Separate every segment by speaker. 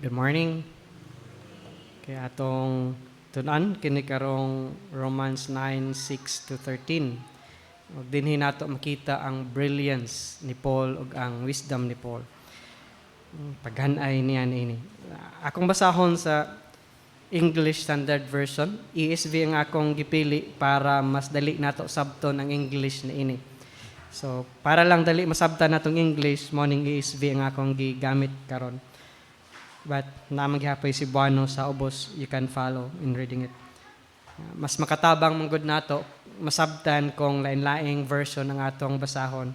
Speaker 1: Good morning. Kaya atong tunan kini karong Romans 9:6 to 13. Ug dinhi nato makita ang brilliance ni Paul ug ang wisdom ni Paul. Paghan-ay niya ini. Akong basahon sa English Standard Version. ESV ang akong gipili para mas dali nato sabton ang English na ini. So, para lang dali masabtan natong English, morning ESV ang akong gigamit karon. But naman gihapon si Buano sa ubos, you can follow in reading it. Mas makatabang manggod nato, masabtan kung lain-laing version ng atong basahon.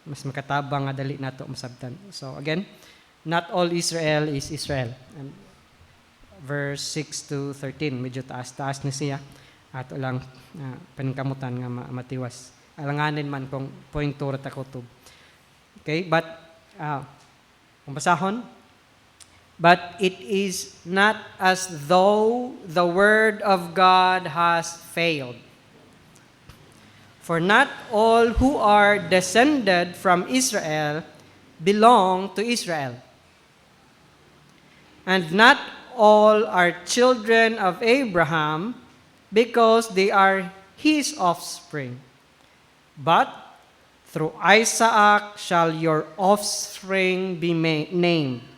Speaker 1: Mas makatabang nga dali nato masabtan. So again, not all Israel is Israel. And verse 6 to 13, medyo taas-taas na siya. Ato lang paningkamutan nga matiwas. Alanganin man kung point to ta kutob. Okay, but kung basahon, but it is not as though the word of God has failed. For not all who are descended from Israel belong to Israel. And not all are children of Abraham because they are his offspring. But through Isaac shall your offspring be named.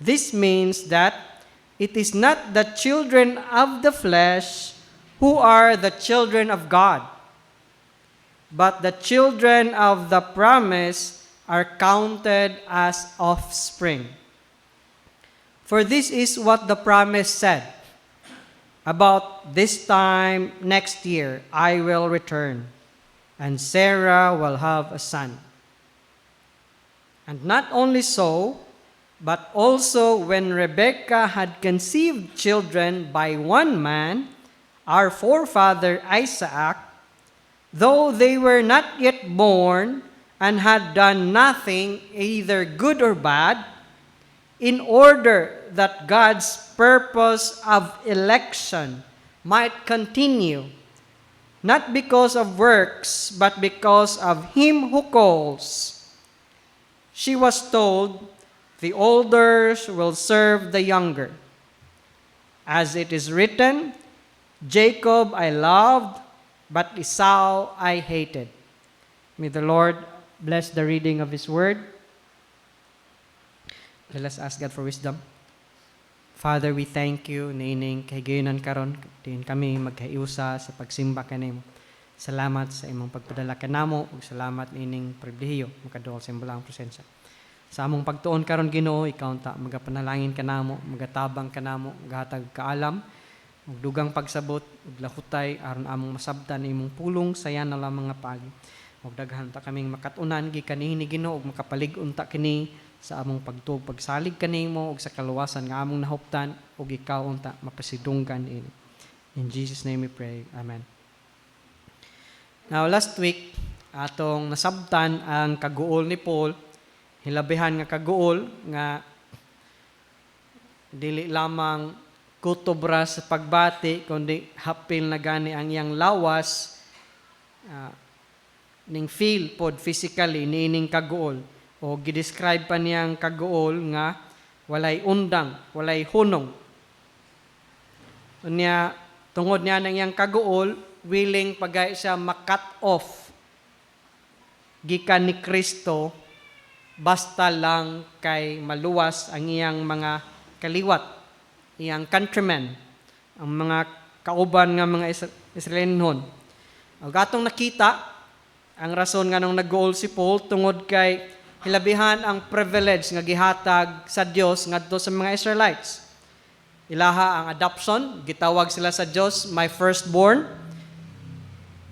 Speaker 1: This means that it is not the children of the flesh who are the children of God, but the children of the promise are counted as offspring. For this is what the promise said, about this time next year I will return, and Sarah will have a son. And not only so, but also when Rebekah had conceived children by one man, our forefather Isaac, though they were not yet born and had done nothing, either good or bad, in order that God's purpose of election might continue, not because of works, but because of him who calls. She was told, the elders will serve the younger. As it is written, Jacob I loved, but Esau I hated. May the Lord bless the reading of His word. Let us ask God for wisdom. Father, we thank you niining kahigayonan karon din kami magkaiusa sa pagsimba kanimo. Salamat sa imong pagpadala kanamo ug salamat niining pribilehiyo makadol sa imong presensya. Sa among pagtuon karon Ginoo, ikaw ta magapanalangin kanamo, magatabang kanamo, gahatag kaalam ug dugang pagsabot ug lahutay aron among masabtan imong pulong saya na lamang nga pagi. Ug daghan ta kaming makatunan gikan ni Ginoo ug makapalig-on ta kini sa among pagtuog pagsalig kanimo ug sa kaluwasan nga among nahuptan ug ikaw unta mapasidunggan ini. In Jesus name we pray. Amen. Now last week atong nasabtan ang kaguol ni Paul, hilabihan nga kaguol nga dili lamang kutobra sa pagbati kundi hapil na gani ang iyang lawas ning feel pod physically niining kaguol. O gidescribe pa niyang kaguol nga walay undang, walay hunong. Unya, tungod niya ng iyang kaguol, willing pagay siya makat off gikan ni Kristo basta lang kay maluwas ang iyang mga kaliwat, iyang countrymen, ang mga kauban nga mga Israelinon. Ug atong nakita ang rason nga nung nag-goal si Paul tungod kay hilabihan ang privilege nga gihatag sa Dios ngadto sa mga Israelites. Ilaha ang adoption, gitawag sila sa Dios my firstborn.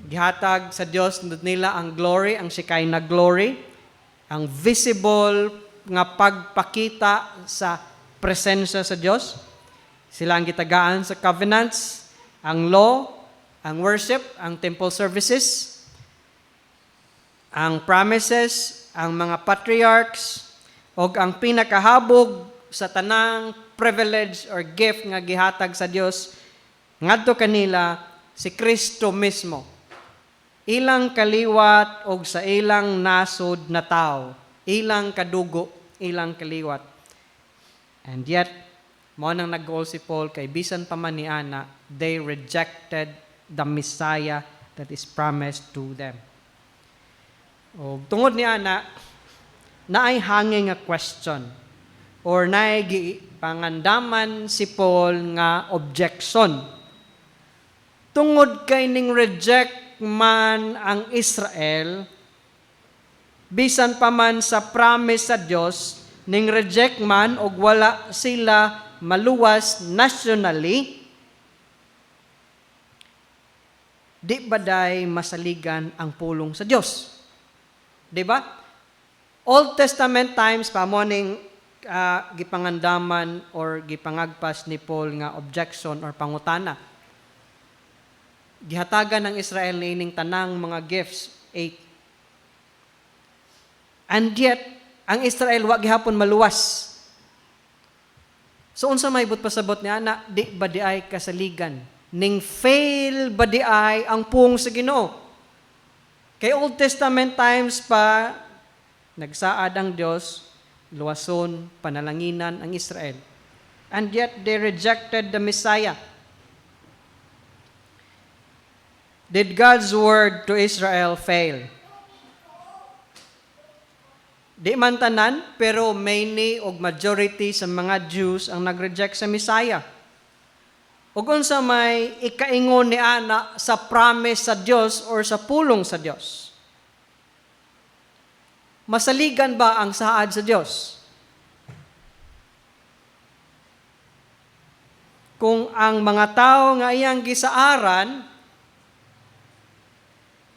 Speaker 1: Gihatag sa Dios nila ang glory, ang Shekinah glory, ang visible nga pagpakita sa presensya sa Dios. Sila ang gitagaan sa covenants, ang law, ang worship, ang temple services, ang promises, ang mga patriarchs, o ang pinakahabog sa tanang privilege or gift nga gihatag sa Dios ngadto kanila si Kristo mismo. Ilang kaliwat og sa ilang nasod na tao, ilang kadugo, ilang kaliwat. And yet, mo nang nag-goal si Paul, kay bisan pa man ni ana, they rejected the Messiah that is promised to them. O tungod ni ana, naay hanging nga question or naay pangandaman si Paul nga objection. Tungod kay ning reject man ang Israel, bisan pa man sa promise sa Dios, ning reject man og wala sila maluwas nationally, di baday masaligan ang pulong sa Dios. Di ba? Old Testament times pa mo ning gipangandaman or gipangagpas ni Paul nga objection or pangutana. Gihatagan ng Israel niining tanang mga gifts, 8. And yet, ang Israel wa gihapon maluwas. So unsa may but pasabot ni ana, di ba di ay kasaligan? Ning fail ba di ay ang pung sa Ginoo? Kay Old Testament times pa, nagsaad ang Dios, luwason, panalanginan ang Israel. And yet they rejected the Messiah. Did God's word to Israel fail? Di man tanan, pero many og majority sa mga Jews ang nag-reject sa Messiah. Ug unsa may ikaingon ni ana sa promise sa Dios or sa pulong sa Dios? Masaligan ba ang saad sa Dios? Kung ang mga tao nga iyang gisaaran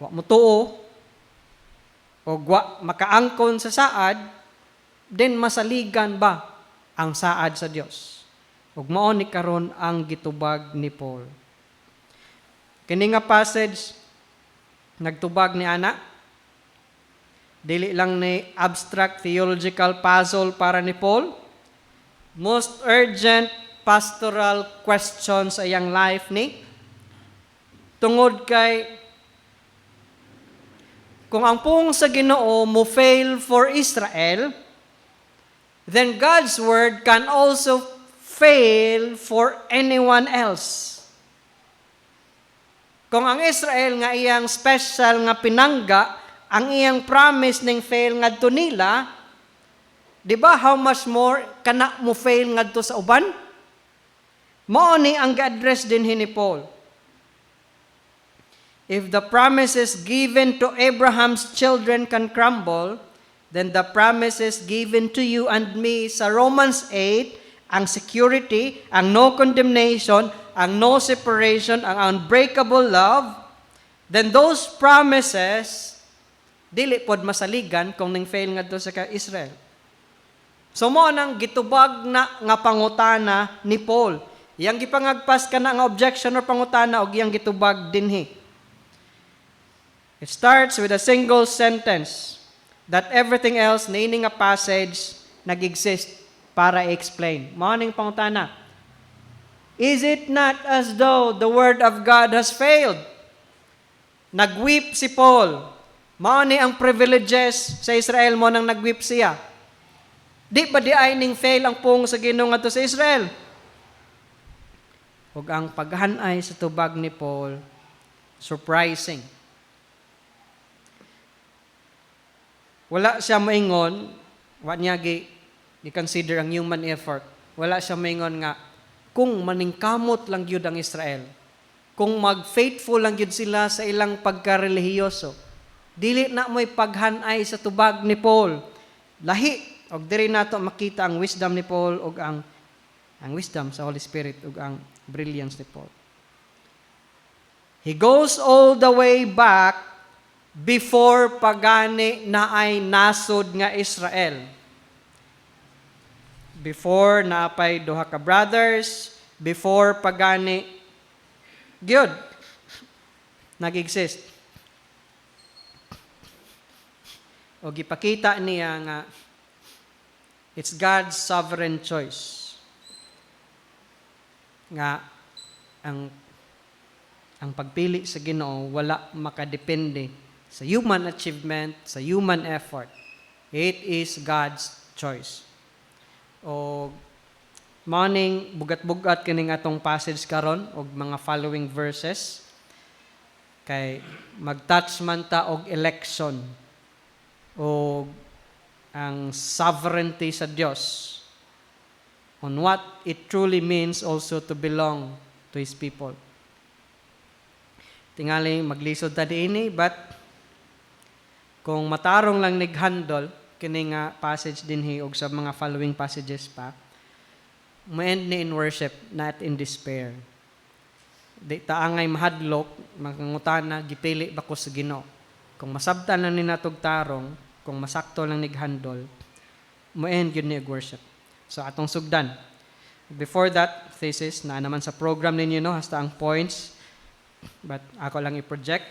Speaker 1: wa mo tuo o wa makaangkon sa saad, then masaligan ba ang saad sa Dios? Ug mao ni karon ang gitubag ni Paul. Kini nga passage nagtubag ni ana, dili lang ni abstract theological puzzle para ni Paul, most urgent pastoral questions sa iyang life ni, tungod kay kung ang pung sa Ginoo mo fail for Israel, then God's word can also fail for anyone else. Kung ang Israel nga iyang special nga pinangga, ang iyang promise ning fail ngadto nila, di ba how much more kana mo fail ngadto sa uban? Mao ni ang ga-address din ni Paul. If the promises given to Abraham's children can crumble, then the promises given to you and me sa Romans 8, ang security, ang no condemnation, ang no separation, ang unbreakable love, then those promises, dili pod masaligan kung ning fail ngadto sa Israel. So mo nang gitubag na nga pangutana ni Paul. Iyang gipangagpas ka na nga objection or pangutana og iyang gitubag dinhi. It starts with a single sentence that everything else na ining a passage nag-exist para i-explain. Maning pangutana, is it not as though the word of God has failed? Nagweep si Paul. Maani ang privileges sa Israel mo nang nagweep siya. Di ba di ay ning fail ang pung sa Ginoo ngadto sa Israel? Ug ang paghanay sa tubag ni Paul, surprising. Wala siya maingon, wa niya gi-consider ang human effort. Wala siya maingon nga, kung maningkamot lang yun ang Israel, kung mag-faithful lang yun sila sa ilang pagkarelihiyoso, dili na mo'y paghanay sa tubag ni Paul. Lahi, og diri nato makita ang wisdom ni Paul og ang wisdom sa Holy Spirit ug ang brilliance ni Paul. He goes all the way back before pagani na ay nasod nga Israel. Before naapay duha ka brothers, before pagani gyud nag-exist. O gipakita niya nga it's God's sovereign choice. Nga ang pagpili sa Ginoo wala makadepende sa human achievement, sa human effort. It is God's choice. O Morning, bugat-bugat kining atong passage karon og mga following verses. Kay mag-touch man ta og election o ang sovereignty sa Dios on what it truly means also to belong to His people. Tingali maglisod ta diini, but kung matarong lang nighandle kini nga passage dinhi og sa mga following passages pa, ma-end ni in worship, not in despair. Di taangay mahadlok, makangutana, gipili ba ko sa Ginoo. Kung masabtan lang ni natog tarong, kung masakto lang nighandle, ma-end yun ni worship. So atong sugdan. Before that, thesis na naman sa program ninyo, no, hasta ang points, but ako lang i-project.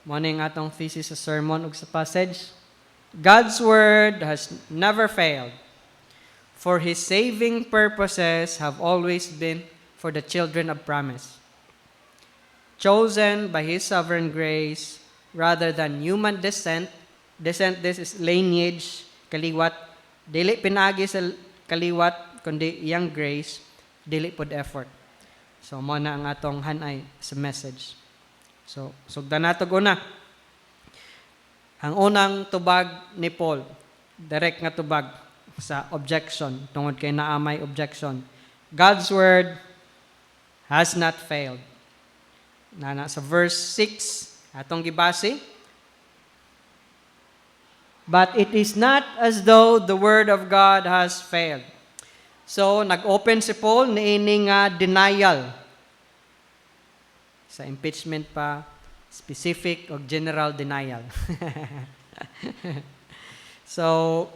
Speaker 1: Muna yung atong thesis sa sermon ug sa passage. God's word has never failed, for His saving purposes have always been for the children of promise, chosen by His sovereign grace rather than human descent. Descent, this is lineage, kaliwat. Dili pinagi sa kaliwat, kundi iyang grace, dili pod effort. So, mo na ang atong hanay sa message. So, sugdan nato una. Ang unang tubag ni Paul, direct nga tubag sa objection, tungod kay naamay objection. God's word has not failed. Sa verse 6, atong gibase. But it is not as though the word of God has failed. So, nag-open si Paul niini nga denial. Sa impeachment pa, specific o general denial. So,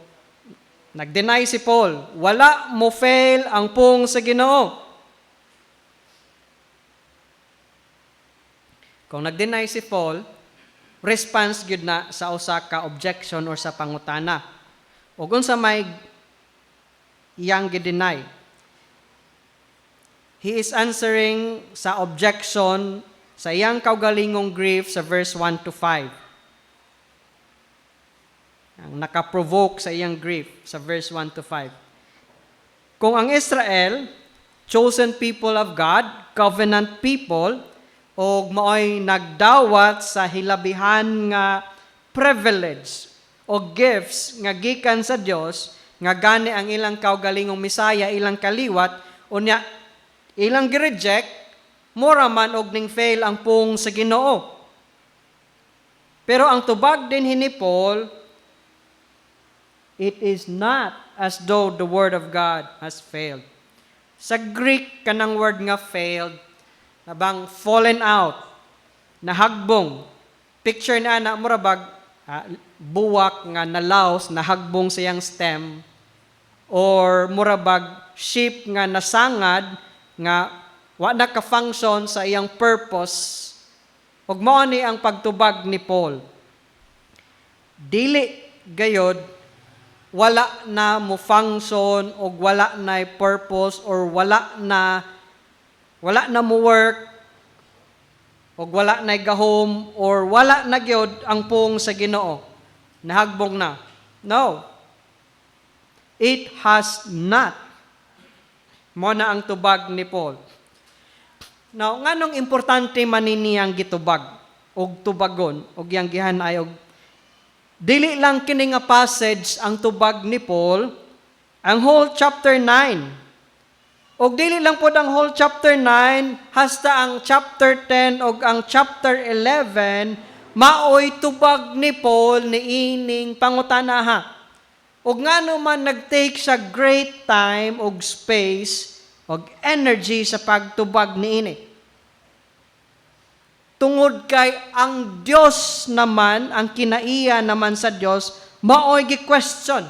Speaker 1: nag-deny si Paul, wala mo fail ang pung sa Ginoo. Kung nag-deny si Paul, response gyud na sa usa ka objection or sa pangutana. Ug unsa may iyang gi-deny, he is answering sa objection sa iyang kaugalingong grief sa verse 1 to 5. Ang nakaprovoke sa iyang grief sa verse 1 to 5. Kung ang Israel, chosen people of God, covenant people, o maoy nagdawat sa hilabihan nga privilege o gifts nga gikan sa Dios, nga gani ang ilang kaugalingong Misaya, ilang kaliwat, unya ilang gi-reject, mura man og ning fail ang pung sa Ginoo. Pero ang tubag din ni Paul, it is not as though the word of God has failed. Sa Greek kanang word nga failed, nabang fallen out, nahagbong. Picture na murabag buwak nga nalaos, nahagbong sa iyang stem, or murabag sheep nga nasangad, nga wa na ka-function sa iyang purpose. Ug mao ni ang pagtubag ni Paul. Dili gayod wala na mo function o wala na purpose or wala na mo work o wala na gahom or wala na gyud ang pung sa Ginoo. Nahagbong na. No. It has not. Mo na ang tubag ni Paul. Now, nganong importante maniniyang gitubag og tubagon og yang gihanay og dili lang kini nga passage ang tubag ni Paul, ang whole chapter 9. Og dili lang pod ang whole chapter 9, hasta ang chapter 10 og ang chapter 11, maoy tubag ni Paul ni ining pangutanaha. Og ngano man nagtake siya great time og space og energy sa pagtubag niini. Tungod kay ang Dios naman, ang kinaiya naman sa Dios, maoy gi-question.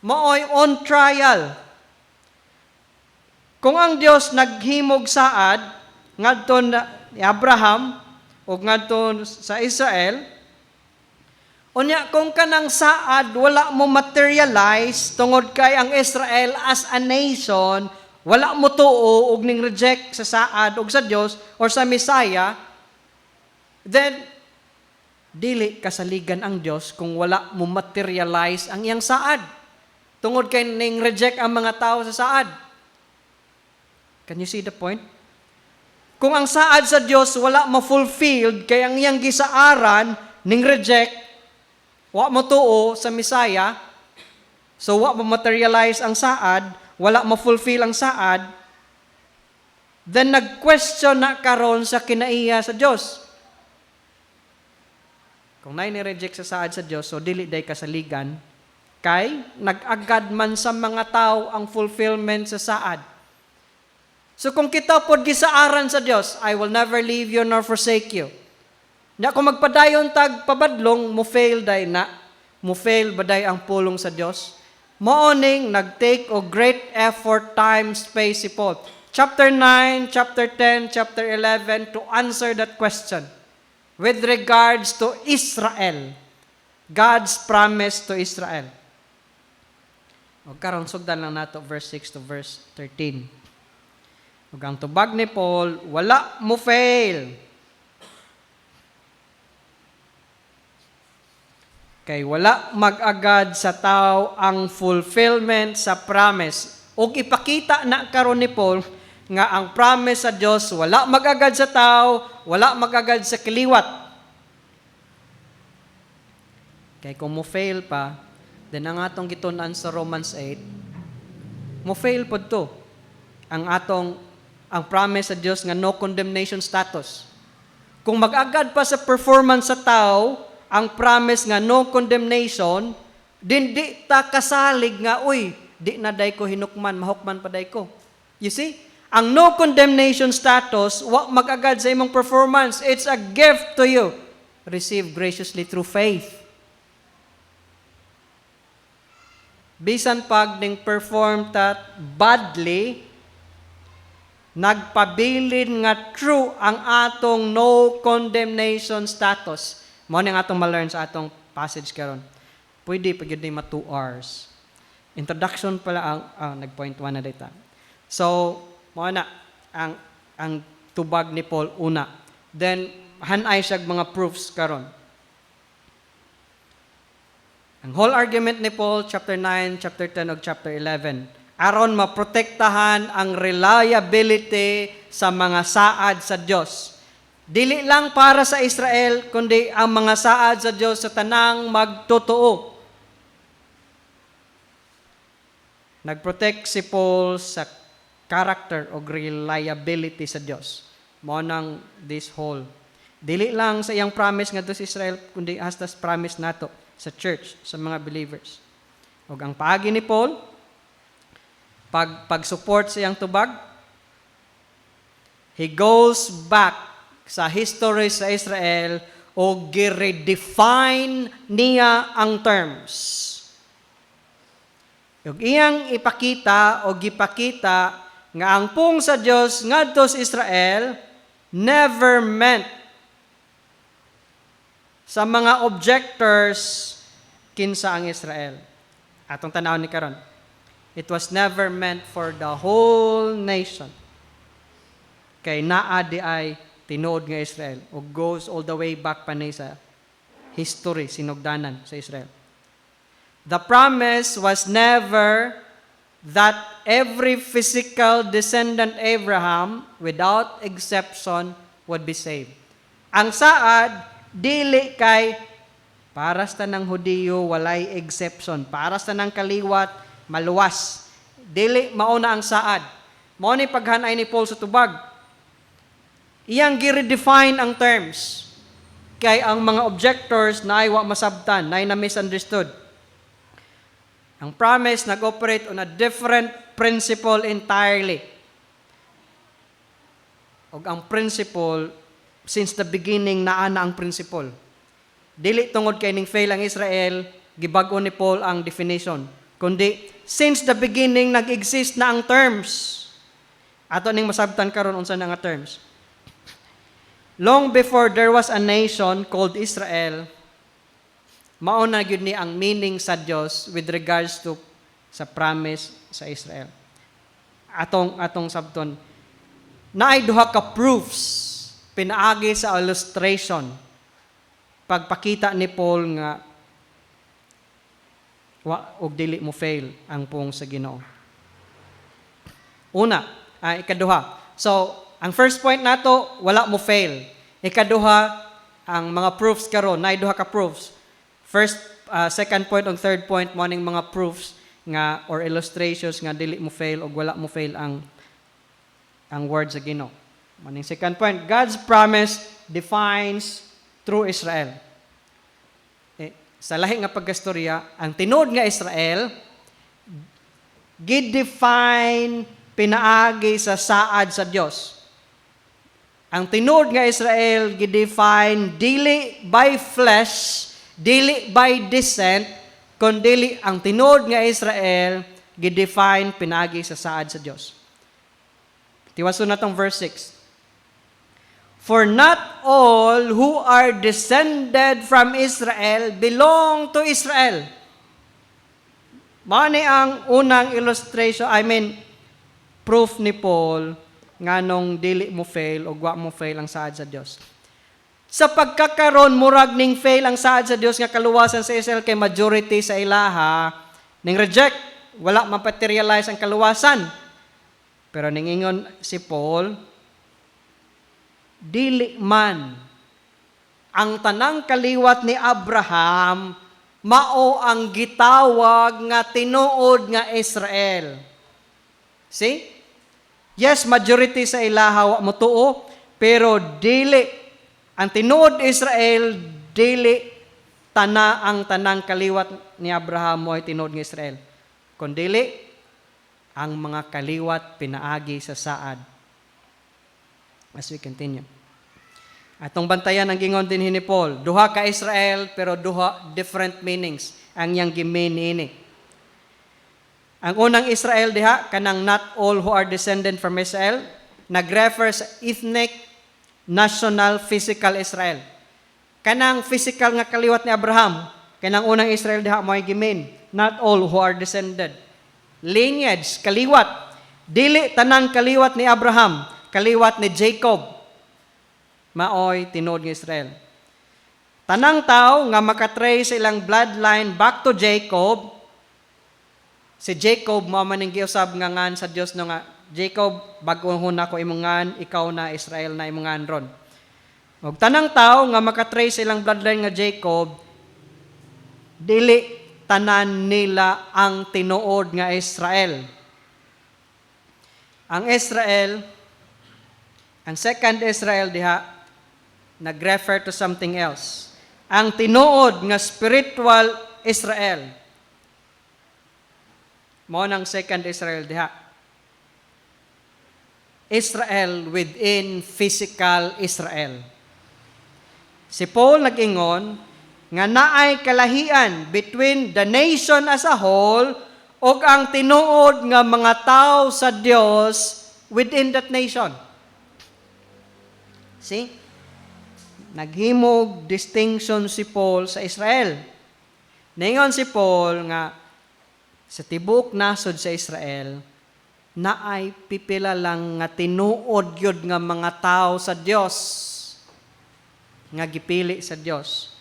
Speaker 1: Maoy on trial. Kung ang Dios naghimog saad ngadto ni Abraham o ngadto sa Israel, unya kung kanang saad wala mo materialize tungod kay ang Israel as a nation wala mo tuo og ning reject sa saad og sa Dios or sa Messiah, then dili kasaligan ang Dios kung wala mo materialize ang iyang saad. Tungod kay ning reject ang mga tao sa saad. Can you see the point? Kung ang saad sa Dios wala ma-fulfilled, kay ang iyang gisaaran ning reject, wa mo tuo sa Messiah, so wa ma-materialize ang saad, wala ma-fulfill ang saad, then nag-question na karon sa kinaiya sa Dios. Kung nay ni-reject sa saad sa Dios, so dili day kasaligan, kay nag-agad man sa mga tao ang fulfillment sa saad. So kung kita pod gisaaran sa Dios, I will never leave you nor forsake you. Nya kung magpadayon tag pabadlong, mo fail day na. Mo fail baday ang pulong sa Dios. Mooning nagtake og great effort, time, space si Paul. Chapter 9, chapter 10, chapter 11 to answer that question with regards to Israel. God's promise to Israel. O karon sugdan lang nato verse 6 to verse 13. Ug ang tubag ni Paul, wala mo fail. Kay wala mag-agad sa tao ang fulfillment sa promise. Ug ipakita na karon ni Paul nga ang promise sa Dios wala mag-agad sa tao, wala mag-agad sa kaliwat. Kay kung mo fail pa, then ang atong gitun-an sa Romans 8, mo fail pod to. Ang promise sa Dios nga no condemnation status. Kung mag-agad pa sa performance sa tao, ang promise nga no condemnation, din di ta kasalig nga, uy, di na day ko hinukman, mahukman pa day ko. You see? Ang no condemnation status, wa mag-agad sa imong performance. It's a gift to you. Receive graciously through faith. Bisan pag ning perform tat badly, nagpabilin nga true ang atong no condemnation status. Mao ni atong ma-learn sa atong passage karon. Pwede pag yun ma 2 hours. Introduction pala ang nag-point 1 na data. So, mao na ang tubag ni Paul una. Then hanay siya mga proofs karon. Ang whole argument ni Paul chapter 9, chapter 10 ug chapter 11 aron maprotektahan ang reliability sa mga saad sa Dios. Dili lang para sa Israel, kundi ang mga saad sa Dios sa tanang magtotoo. Nagprotect si Paul sa character o reliability sa Dios. Mao nang this whole. Dili lang sa iyang promise nga sa Israel, kundi hasta promise nato sa church, sa mga believers. Ug ang paagi ni Paul, pag-support sa iyang tubag, he goes back sa history sa Israel o gi-redefine niya ang terms. Ug iyang ipakita o gipakita nga ang pung sa Dios ngadto sa Israel never meant sa mga objectors kinsa ang Israel. Atong tanaw ni karon. It was never meant for the whole nation. Kay naa di ay tinuod nga Israel o goes all the way back pa ni sa history, sinugdanan sa Israel. The promise was never that every physical descendant Abraham, without exception, would be saved. Ang saad, dili kay para sa tanang Hudiyo, walay exception. Para sa tanang kaliwat, maluwas. Dili mauna ang saad. Mao ni paghanay ni Paul sa tubag. Iyang gi-redefine ang terms. Kay ang mga objectors na ay wa masabtan, na ay na-misunderstood. Ang promise nag-operate on a different principle entirely. Og ang principle, since the beginning, naana ang principle. Dili tungod kay ning fail ang Israel, gibag-o ni Paul ang definition. Kundi, since the beginning, nag-exist na ang terms. Ato ning masabtan karon unsa na nga terms. Long before there was a nation called Israel, mao na gyud ni ang meaning sa Dios with regards to sa promise sa Israel. Atong sabton, naay duha ka proofs pinaagi sa illustration. Pagpakita ni Paul nga og dili mo fail ang pong sa Ginoo. Una, ikaduha. So, ang first point nato, wala mo fail. Ikaduha, ang mga proofs karon, na duha ka proofs. First, second point ug third point mo ning mga proofs nga or illustrations nga dili mo fail o wala mo fail ang word sa Ginoo. Maning second point, God's promise defines true Israel. Sa lahi nga pagkastorya, ang tinuod nga Israel gid-define pinaagi sa saad sa Dios. Ang tinuod nga Israel gid-define dili by flesh, dili by descent, kundi ang tinuod nga Israel gid-define pinaagi sa saad sa Dios. Tiwaso na tong verse 6. For not all who are descended from Israel belong to Israel. Mani ang unang illustration, proof ni Paul nganong dili mo fail o wa mo fail ang saad sa Dios. Sa pagkakaron murag ning fail ang saad sa Dios nga kaluwasan sa Israel kay majority sa ilaha ning reject, wala mapaterialize ang kaluwasan. Pero ningingon si Paul, dili man ang tanang kaliwat ni Abraham mao ang gitawag nga tinuod nga Israel. See? Yes, majority sa ilaha wa mo tuo, pero dili ang tinuod Israel dili ang tanang kaliwat ni Abraham mo ay tinuod nga Israel. Kundi ang mga kaliwat pinaagi sa saad. As we continue. Atong bantayan ang gingon din ni Paul. Duha ka Israel pero duha different meanings ang yang gimean ini. Ang unang Israel diha kanang not all who are descended from Israel nagrefer sa ethnic, national, physical Israel. Kanang physical nga kaliwat ni Abraham, kanang unang Israel diha mo'y gimean, not all who are descended. Lineage, kaliwat. Dili tanang kaliwat ni Abraham, kaliwat ni Jacob. Maoy tinuod nga Israel. Tanang tao nga makatrace sa ilang bloodline back to Jacob. Si Jacob mao man ning giusab nga ngan sa Dios no nga Jacob bag-o huna ko imongan, ikaw na Israel na imongan ron. Og tanang tao nga makatrace sa ilang bloodline nga Jacob, dili tanan nila ang tinuod nga Israel. Ang Israel, ang second Israel diha, nag-refer to something else. Ang tinuod nga spiritual Israel. Mao nang second Israel diha. Israel within physical Israel. Si Paul nag-ingon nga naay kalahian between the nation as a whole ug ang tinuod nga mga tao sa Dios within that nation. See? Naghimog distinction si Paul sa Israel. Ningon si Paul nga sa tibuok nasod sa Israel, naay pipila lang nga tinuod yun nga mga tao sa Dios, nga gipili sa Dios,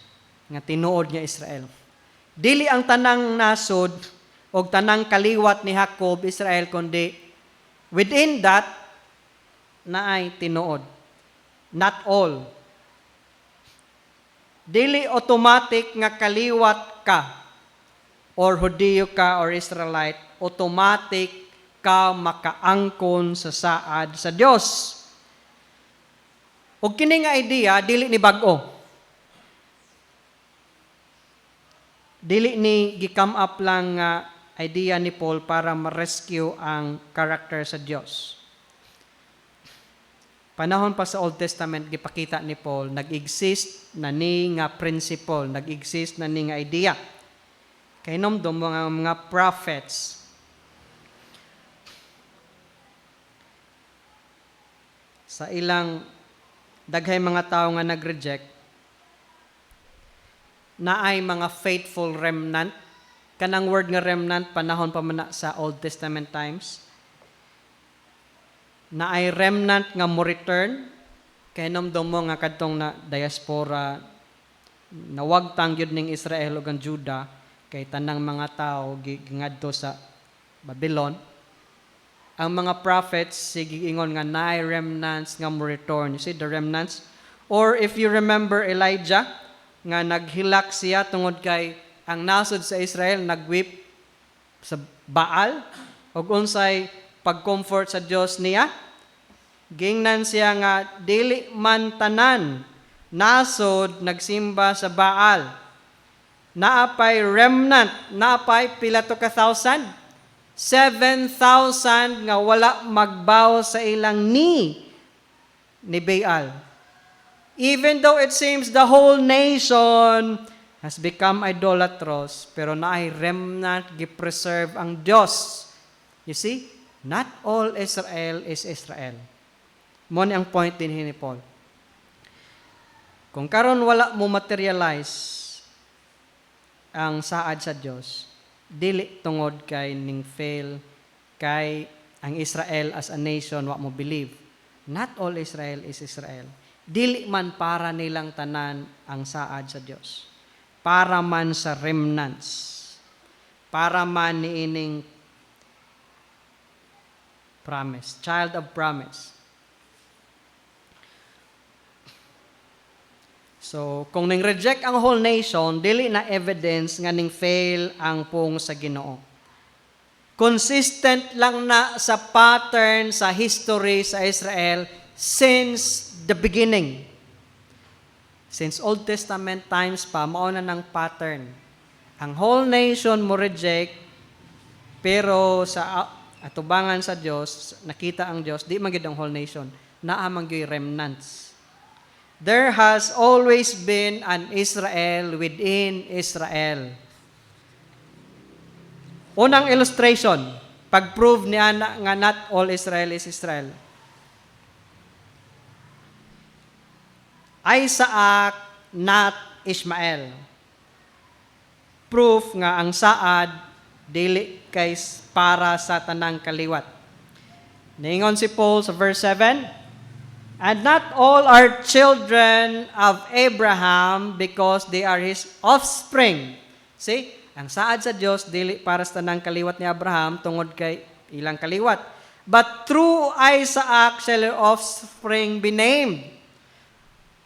Speaker 1: nga tinuod nga Israel. Dili ang tanang nasod o tanang kaliwat ni Jacob, Israel, kundi within that, naay tinuod. Not all. Dili automatic nga kaliwat ka, or Hudiyo ka, or Israelite, automatic ka makaangkon sa saad sa Dios. Og kini nga idea dili ni bag-o. Dili ni gi-come up lang nga idea ni Paul para ma-rescue ang character sa Dios. Panahon pa sa Old Testament gipakita ni Paul nag-exist na ni nga principle, nag-exist na ni nga idea. Kay nomdom mga prophets sa ilang daghay mga tao nga nag-reject, naay mga faithful remnant. Kanang word nga remnant, panahon pa man sa Old Testament times. Naay remnant nga mo return, kay nomdom mo nga kadtong na diaspora, nawagtang yun ning Israel o ang Judah, kay tanang mga tao gingadto sa Babylon. Ang mga prophets sige ingon nga naay remnants nga mo return. You see the remnants? Or if you remember Elijah nga naghilak siya tungod kay ang nasod sa Israel nagweep sa Baal ug unsay pag-comfort sa Dios niya. Gingnan siya nga dili man tanan nasod nagsimba sa Baal. Naapay remnant, naapay pila to ka thousand? 7,000 nga wala magbow sa ilang ni Baal. Even though it seems the whole nation has become idolatrous, pero naay remnant gi-preserve ang Dios. You see, not all Israel is Israel. Mo ni ang point din ni Paul. Kung karon wala mo materialize ang saad sa Dios, dili tungod kay ning fail kay ang Israel as a nation wa mo believe. Not all Israel is Israel. Dili man para nilang tanan ang saad sa Dios. Para man sa remnants. Para man niining promise, child of promise. So, kung ning-reject ang whole nation, dili na evidence nga ning fail ang pung sa Ginoo. Consistent lang na sa pattern sa history sa Israel since the beginning. Since Old Testament times pa, mauna ng pattern. Ang whole nation mo reject, pero sa atubangan sa Dios, nakita ang Dios, di magid ang whole nation. Naamang gyud remnants. There has always been an Israel within Israel. Unang illustration, pag-prove niya nga not all Israel is Israel. Isaac, not Ishmael. Proof nga ang saad dili kay para sa tanang kaliwat. Ningon si Paul sa verse 7, and not all are children of Abraham because they are his offspring. See? Ang saad sa Dios dili para sa tanang kaliwat ni Abraham tungod kay ilang kaliwat. But through Isaac shall your offspring be named.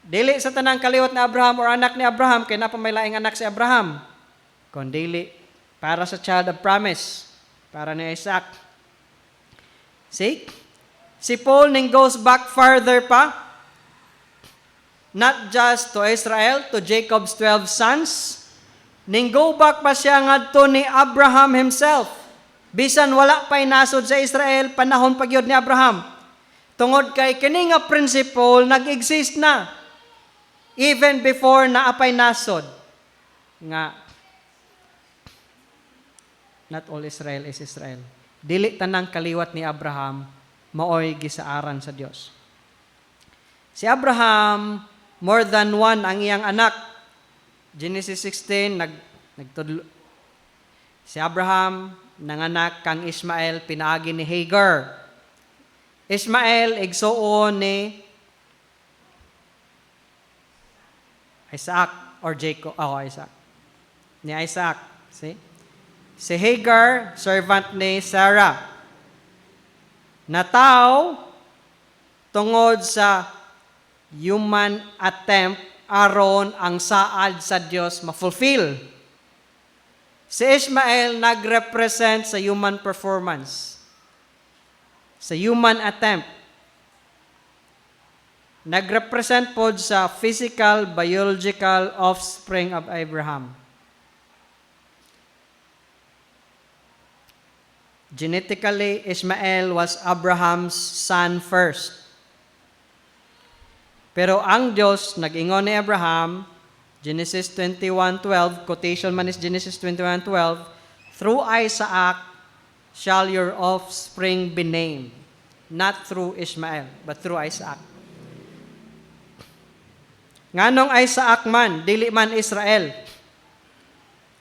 Speaker 1: Dili sa tanang kaliwat ni Abraham or anak ni Abraham kay napamay anak si Abraham. Kundi para sa child of promise, para ni Isaac. See? Si Paul ning goes back farther pa, not just to Israel, to Jacob's 12 sons, ning go back pa siya ngadto ni Abraham himself. Bisan wala pa'y nasod sa Israel, panahon pagyod ni Abraham. Tungod kay kini nga principle nag-exist na even before naapay nasod nga not all Israel is Israel. Dili tanang kaliwat ni Abraham maoy gisaaran sa Dios. Si Abraham, more than one ang iyang anak. Genesis 16, nagtudlo. Si Abraham, nanganak kang Ismael, pinaagi ni Hagar. Ismael, igsuon ni Isaac or Jacob. Isaac. Ni Isaac. See? Si Hagar, servant ni Sarah. Nataw tungod sa human attempt aron ang saad sa Dios ma-fulfill. Si Ishmael nag-represent sa human performance, sa human attempt. Nag-represent pod sa physical, biological offspring of Abraham. Genetically, Ishmael was Abraham's son first. Pero ang Diyos, nag-ingon ni Abraham, Genesis 21:12, quotation man is Genesis 21:12, through Isaac shall your offspring be named. Not through Ishmael, but through Isaac. Nganong Isaac man, dili man Israel.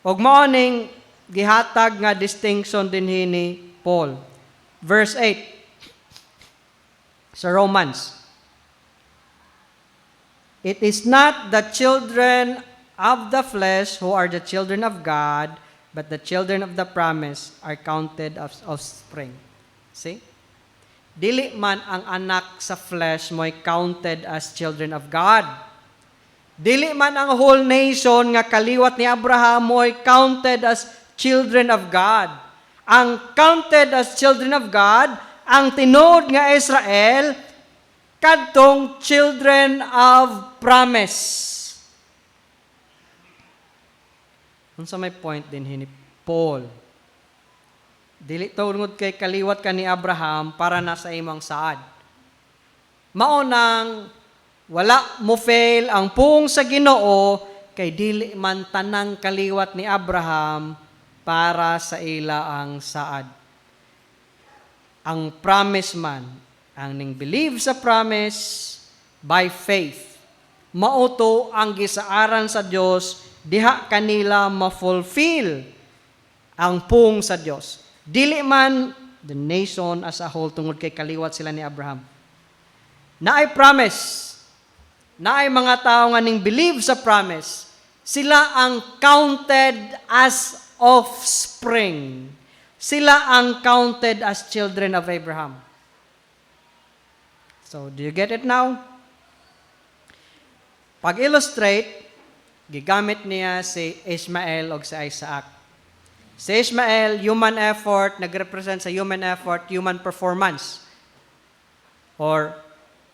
Speaker 1: Og mao ning gihatag nga distinction din ni Paul. Verse 8 sa Romans. It is not the children of the flesh who are the children of God, but the children of the promise are counted as offspring. See? Dili man ang anak sa flesh mo'y counted as children of God. Dili man ang whole nation nga kaliwat ni Abraham mo'y counted as children of God. Ang counted as children of God, ang tinuod nga Israel, kadtong children of promise. Unsa may point din ni Paul? Dili tungod kay kaliwat ka ni Abraham para na sa imong saad. Maunang wala mo fail ang pung sa Ginoo kay dili man tanang kaliwat ni Abraham para sa ila ang saad. Ang promise man, ang ning believe sa promise by faith. Mauto ang gisaaran sa Dios diha kanila ma-fulfill ang pung sa Dios. Dili man the nation as a whole tungod kay kaliwat sila ni Abraham. Naay promise. Naay mga tao nga ning believe sa promise. Sila ang counted as offspring. Sila ang counted as children of Abraham. So, do you get it now? Pag-illustrate, gigamit niya si Ishmael o si Isaac. Si Ishmael, human effort, nag-represent sa human effort, human performance. Or,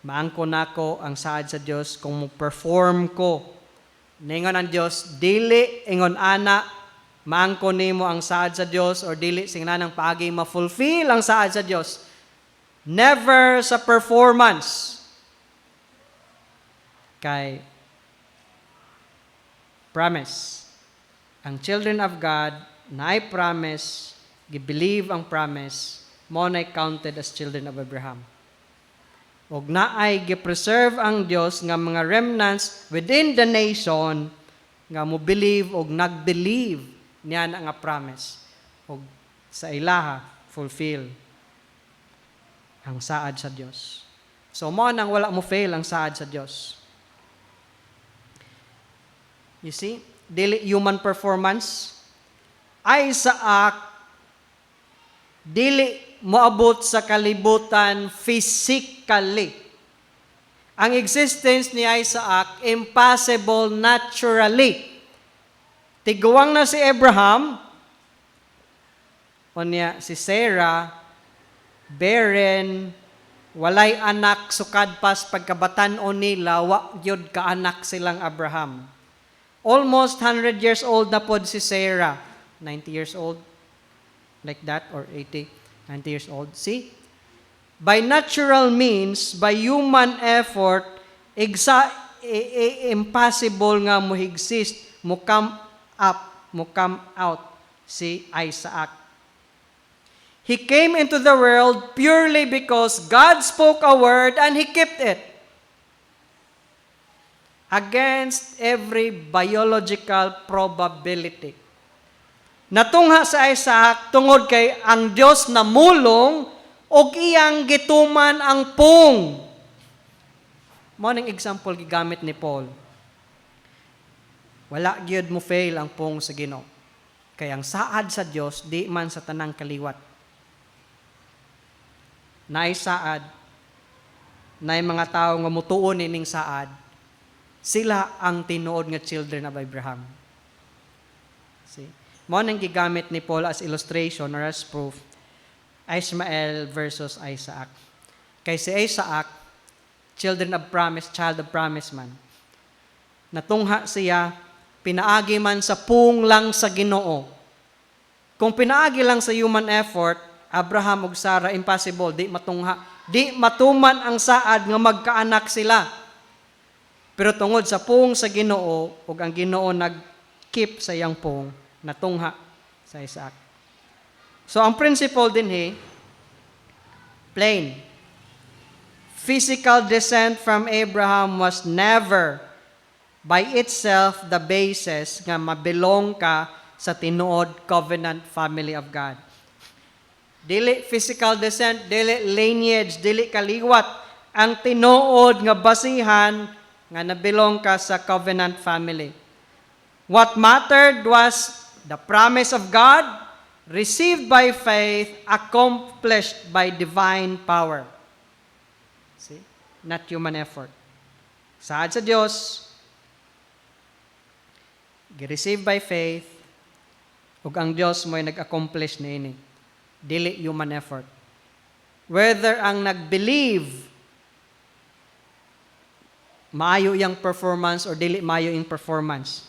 Speaker 1: maangko nako ang saad sa Dios kung perform ko. Ningon ang Dios, dili ingon ana, maangko nimo ang saad sa Dios or dili singlanang paagi ma-fulfill ang saad sa Dios. Never sa performance. Kay promise. Ang children of God naay promise, gi-believe ang promise, mo na'y counted as children of Abraham. Og naay gi-preserve ang Dios nga mga remnants within the nation nga mo believe og nag-believe niya nga promise. Og sa ilaha fulfill ang saad sa Dios. So mo nang wala mo fail ang saad sa Dios. You see, dili human performance. Isaac, dili moabot sa kalibutan physically. Ang existence ni Isaac, impossible naturally. Tiguang na si Abraham, o niya si Sarah, barren, walay anak, sukad pas pagkabatan-on nila, wa gyud ka anak silang Abraham. Almost 100 years old na pod si Sarah. 90 years old, like that, or 80, 90 years old. See? By natural means, by human effort, impossible nga mo exist, mo come up, mo come out, si Isaac. He came into the world purely because God spoke a word and He kept it. Against every biological probability. Natungha sa Isaac tungod kay ang Dios namulong og iyang gituman ang pung. Mo ning example gigamit ni Paul. Wala gyud mo fail ang pung sa Ginoo. Kay ang saad sa Dios di man sa tanang kaliwat. Naay saad, naay mga tawo nga mutuon ining saad. Sila ang tinuod nga children of Abraham. See? Mo nang gigamit ni Paul as illustration or as proof, Ishmael versus Isaac. Kay si Isaac, children of promise, child of promise man. Natungha siya, pinaagi man sa pung lang sa Ginoo. Kung pinaagi lang sa human effort, Abraham ug Sarah, impossible, di matungha. Di matuman ang saad nga magkaanak sila. Pero tungod sa pung sa Ginoo, ug ang Ginoo nag-keep sa iyang pung, natungha sa Isaac. So, ang principle din plain. Physical descent from Abraham was never by itself the basis nga mabilong ka sa tinuod covenant family of God. Dili physical descent, dili lineage, dili kaliwat ang tinuod nga basihan nga nabilong ka sa covenant family. What mattered was the promise of God, received by faith, accomplished by divine power. See? Not human effort. Saad sa Dios, gi-receive by faith, ug ang Dios mo'y nag-accomplish niini. Dili human effort. Whether ang nag-believe maayo iyang performance or dili maayo iyang performance,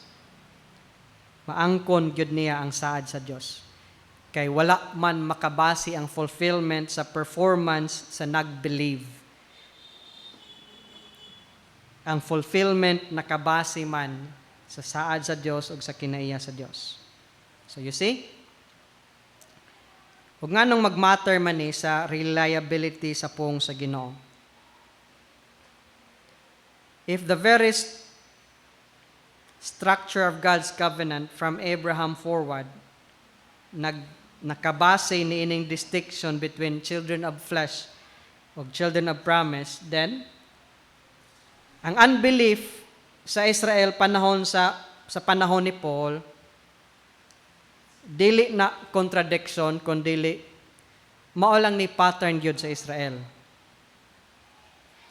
Speaker 1: maangkon gyud niya ang saad sa Dios. Kay wala man makabase ang fulfillment sa performance sa nag-believe. Ang fulfillment nakabase man sa saad sa Dios ug sa kinaiya sa Dios. So you see? Ug nganong magmatter man ni sa reliability sa pong sa Ginoo. If the very structure of God's covenant from Abraham forward nakabase ni ining distinction between children of flesh ug children of promise, then ang unbelief sa Israel panahon sa panahon ni Paul dili na contradiction kundi mao lang ni pattern gyud sa Israel.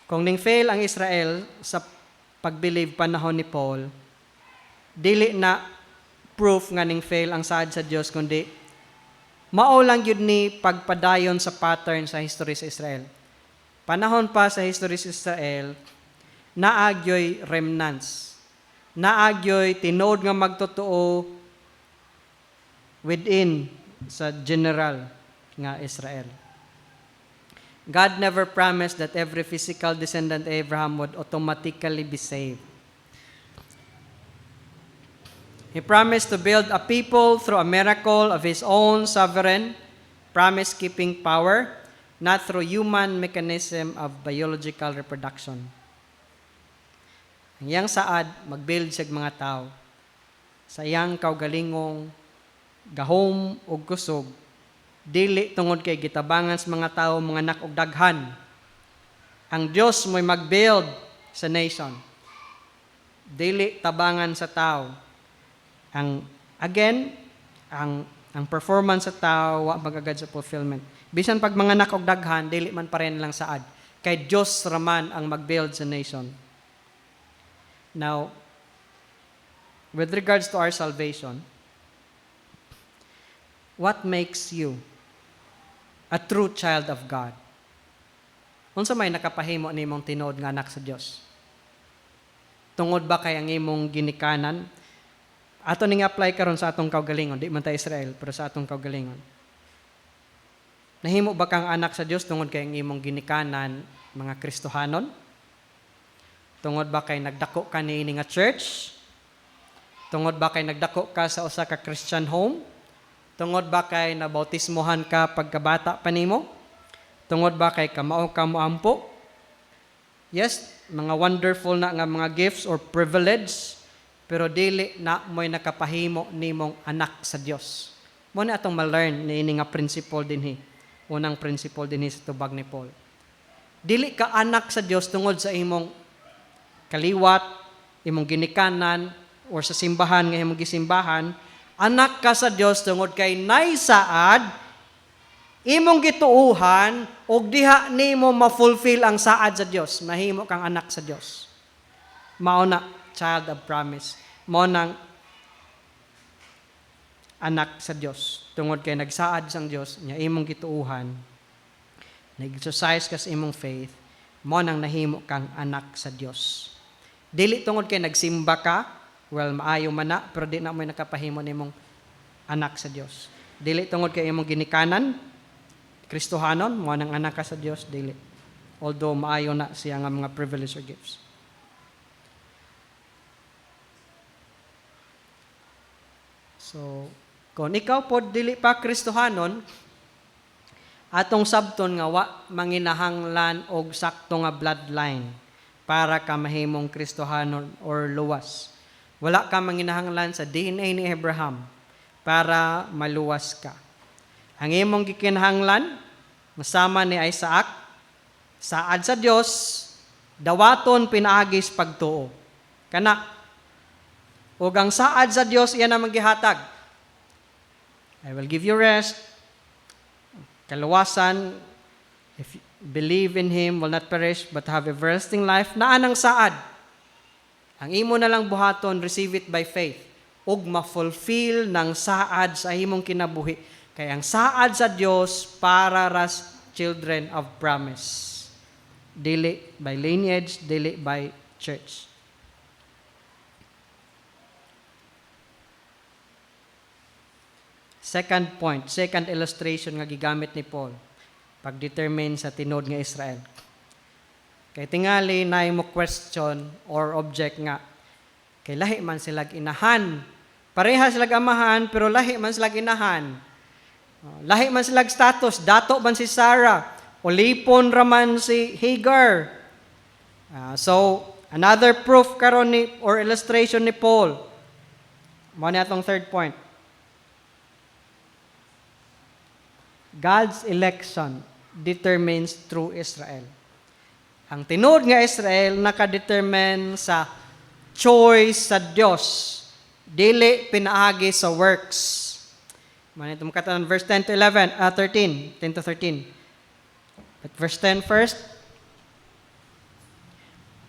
Speaker 1: Kung ning fail ang Israel sa pagbelieve panahon ni Paul, dili na proof nga ning fail ang saad sa Dios kundi mao lang gyud ni pagpadayon sa pattern sa history sa Israel. Panahon pa sa history sa Israel, naagyoy remnants. Naagyoy tinod nga magtotoo within sa general nga Israel. God never promised that every physical descendant of Abraham would automatically be saved. He promised to build a people through a miracle of His own sovereign, promise-keeping power, not through human mechanism of biological reproduction. Ang iyang saad, mag-build siya mga tao. Sa iyang kaugalingong, gahom o kusog, dili tungod kay gitabangan sa mga tao, mga anak og daghan. Ang Dios mo'y mag-build sa nation. Dili tabangan sa tao. Ang performance sa tao wa magagad sa fulfillment. Bisan pag mga anak og daghan, dili man pa rin lang saad. Kay Dios raman ang mag-build sa nation. Now, with regards to our salvation, what makes you a true child of God? Unsa may nakapahimo nimong tinuod nga anak sa Dios? Tungod ba kay ang imong ginikanan? Ato ning apply karon sa atong kaugalingon, di man ta Israel, pero sa atong kaugalingon. Nahimo ba kang anak sa Dios tungod kay ang imong ginikanan mga Kristohanon? Tungod ba kay nagdako ka niini nga church? Tungod ba kay nagdako ka sa usa ka Christian home? Tungod ba kay nabautismohan ka pagkabata pa nimo? Tungod ba kay kamao ka moampo? Yes, mga wonderful na nga mga gifts or privilege, pero dili na mo'y nakapahimo nimong anak sa Dios. Mo na atong ma-learn niini nga principle dinhi. Unang principle dinhi sa tubag ni Paul. Dili ka anak sa Dios tungod sa imong kaliwat, imong ginikanan, or sa simbahan nga imong gisimbahan. Anak ka sa Dios tungod kay nay saad, imong gituuhan, og diha nimo ma-fulfill ang saad sa Dios. Mahimo kang anak sa Dios. Mao na child of promise. Mao nang anak sa Dios. Tungod kay nagsaad sang Dios, nya imong gituuhan, nag-exercise ka sa imong faith, mao nang nahimo kang anak sa Dios. Dili tungod kay nagsimba ka, well, maayo man na, pero di na mo'y nakapahimo nimong anak sa Dios. Dili tungod kay imong ginikanan, Kristohanon, mao nang anak ka sa Dios, dili. Although maayo na siya nga mga privilege or gifts. So, kung ikaw po dili pa Kristohanon, atong sabton nga wa manginahanglan og sakto nga bloodline para ka mahimong Kristohanon or luwas. Wala ka manginahanglan sa DNA ni Abraham para maluwas ka. Ang imong gikinahanglan, masama ni Isaac, saad sa Dios, dawaton pinaagis pagtuo. Kana, ug ang saad sa Dios, iyan ang magihatag. I will give you rest. Kaluwasan, if you believe in Him, will not perish, but have everlasting life. Naa ng saad. Ang imo na lang buhaton, receive it by faith. Ug ma-fulfill ng saad sa imong kinabuhi. Kaya ang saad sa Dios para ras children of promise. Dili by lineage, dili by church. Second point, second illustration nga gigamit ni Paul pag-determine sa tinod nga Israel. Kay tingali na mo question or object nga, kay lahi man sila inahan. Pareha sila amahan, pero lahi man sila inahan. Lahi man sila status, dato man si Sarah, ulipon raman si Hagar. So, another proof karon ni or illustration ni Paul. Mo ni atong third point. God's election determines true Israel. Ang tinod nga Israel nakadetermine sa choice sa Dios, dili pinaagi sa works. Manito makatan verse 10 to 11, 13, 10 to 13. But verse 10 first.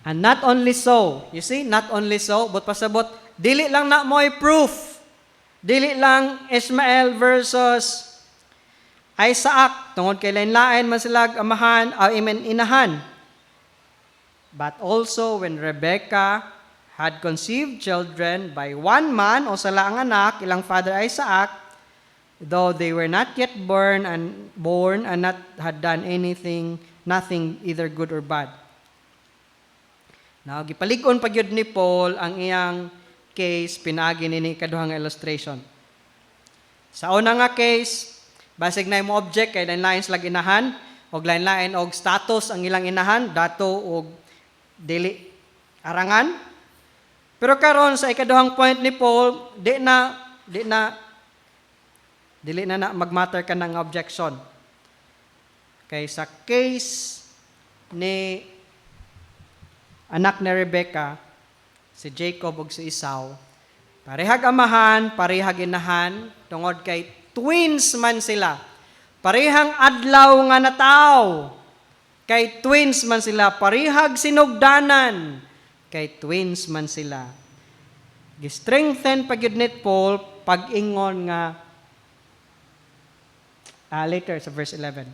Speaker 1: And not only so, you see, not only so, but pasabot, dili lang na mo'y proof. Dili lang Ishmael versus Isaac, tungod kay lain-lain man sila amahan, inahan. But also when Rebekah had conceived children by one man o sala ang anak, ilang father Isaac, though they were not yet born and not had done nothing either good or bad. Now, gipalig-on pa gyud ni Paul ang iyang case pinagi nini kaduhang illustration. Sa una nga case, basig na mo object kay lain-lain sila inahan og lain-lain og status ang ilang inahan, dato og dili arangan. Pero karon sa ikaduhang point ni Paul, dili na magmatter ka ng objection. Kay sa case ni anak ni Rebekah, si Jacob ug si Esau, parehag amahan, parehag inahan, tungod kay twins man sila. Parehang adlaw nga nataw. Kay twins man sila. Parehag sinugdanan. Kay twins man sila. Gistrengthen pag yun ni Paul, pag-ingon nga, later sa verse 11.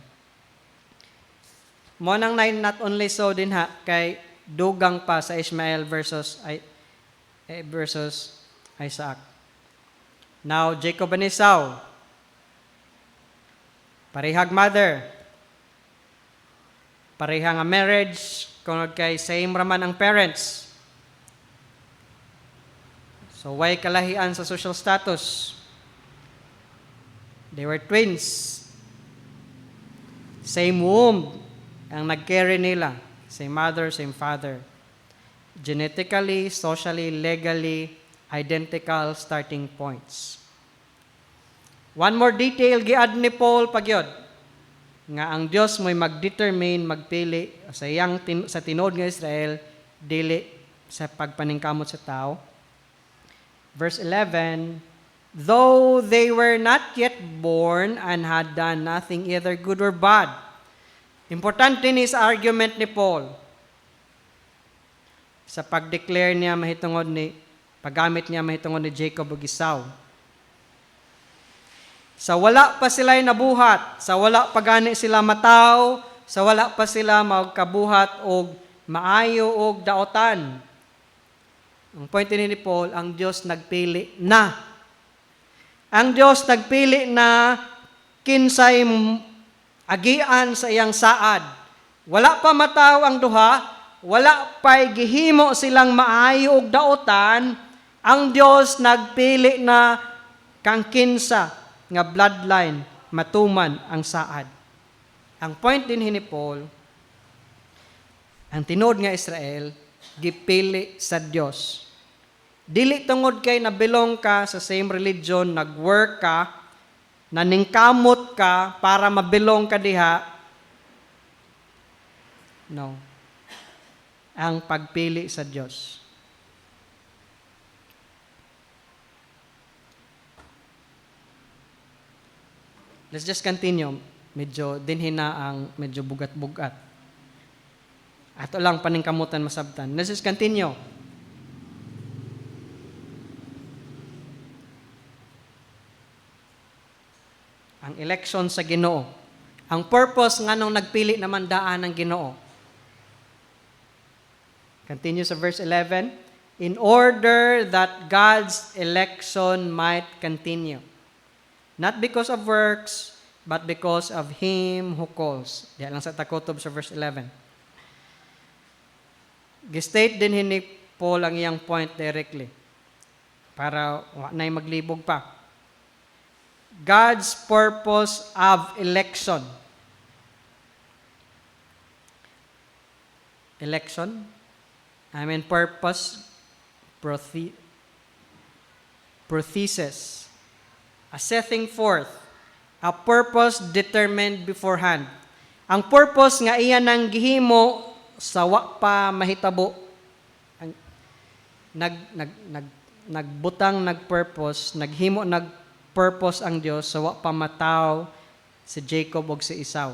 Speaker 1: Mo nang not only so din ha, kay dugang pa sa Ishmael versus Isaac. Now, Jacob and Esau, parehag mother, parehang nga marriage, kung kay same raman ang parents. So, why kalahian sa social status? They were twins. Same womb ang nag-carry nila. Same mother, same father. Genetically, socially, legally, identical starting points. One more detail giad ni Paul pagyod nga ang Dios mo'y magdetermine, magpili sa sa tinod nga Israel dili sa pagpaningkamot sa tao. Verse 11, though they were not yet born and had done nothing either good or bad. Importante ni sa argument ni Paul sa pag-declare niya paggamit niya mahitungod ni Jacob ug Esau. Sa wala pa sila'y nabuhat, sa wala pa gani sila mataw, sa wala pa sila magkabuhat og maayo og daotan. Ang point ni Paul, ang Dios nagpili na. Ang Dios nagpili na kinsay agian sa iyang saad. Wala pa mataw ang duha, wala pa'y gihimo silang maayo og daotan, ang Dios nagpili na kang kinsa nga bloodline matuman ang saad. Ang point din ni Paul, ang tinod nga Israel gipili sa Dios. Dili tungod kay nabilong ka sa same religion, nag-work ka, naningkamot ka para mabilong ka diha. No. Ang pagpili sa Dios. Let's just continue. Medyo dinhin na ang medyo bugat-bugat. Ato lang paningkamutan masabtan. Let's just continue. Ang election sa Ginoo. Ang purpose nga nung nagpili naman daan ng Ginoo. Continue sa verse 11. In order that God's election might continue. Not because of works, but because of Him who calls. Diyan lang sa takotob sa verse 11. Gistate din ni Paul ang iyang point directly. Para na'y maglibog pa. God's purpose of election. Election? I mean purpose, prothesis. A setting forth, a purpose determined beforehand. Ang purpose nga iya nang gihimo sa wa pa mahitabo. Nagpurpose, nagpurpose ang Dios sa wa pa mataw si Jacob ug si Esau.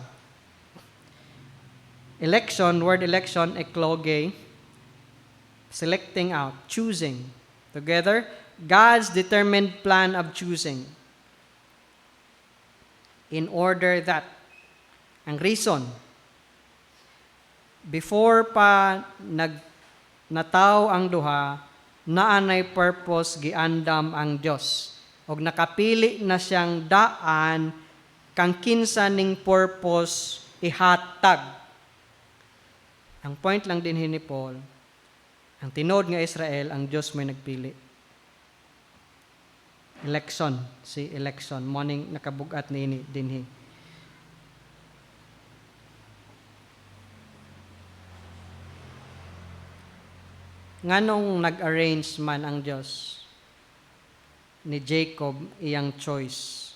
Speaker 1: Election, word election, ekloge, selecting out, choosing. Together, God's determined plan of choosing. In order that, ang reason, before pa nataw ang duha, naanay purpose giandam ang Dios. Og nakapili na siyang daan kang kinsa ning purpose ihatag. Ang point lang din ni Paul, ang tinod nga Israel, ang Dios may nagpili. Election, si election, morning nakabugat ni dinhi. Nganong nag-arrange man ang Dios ni Jacob iyang choice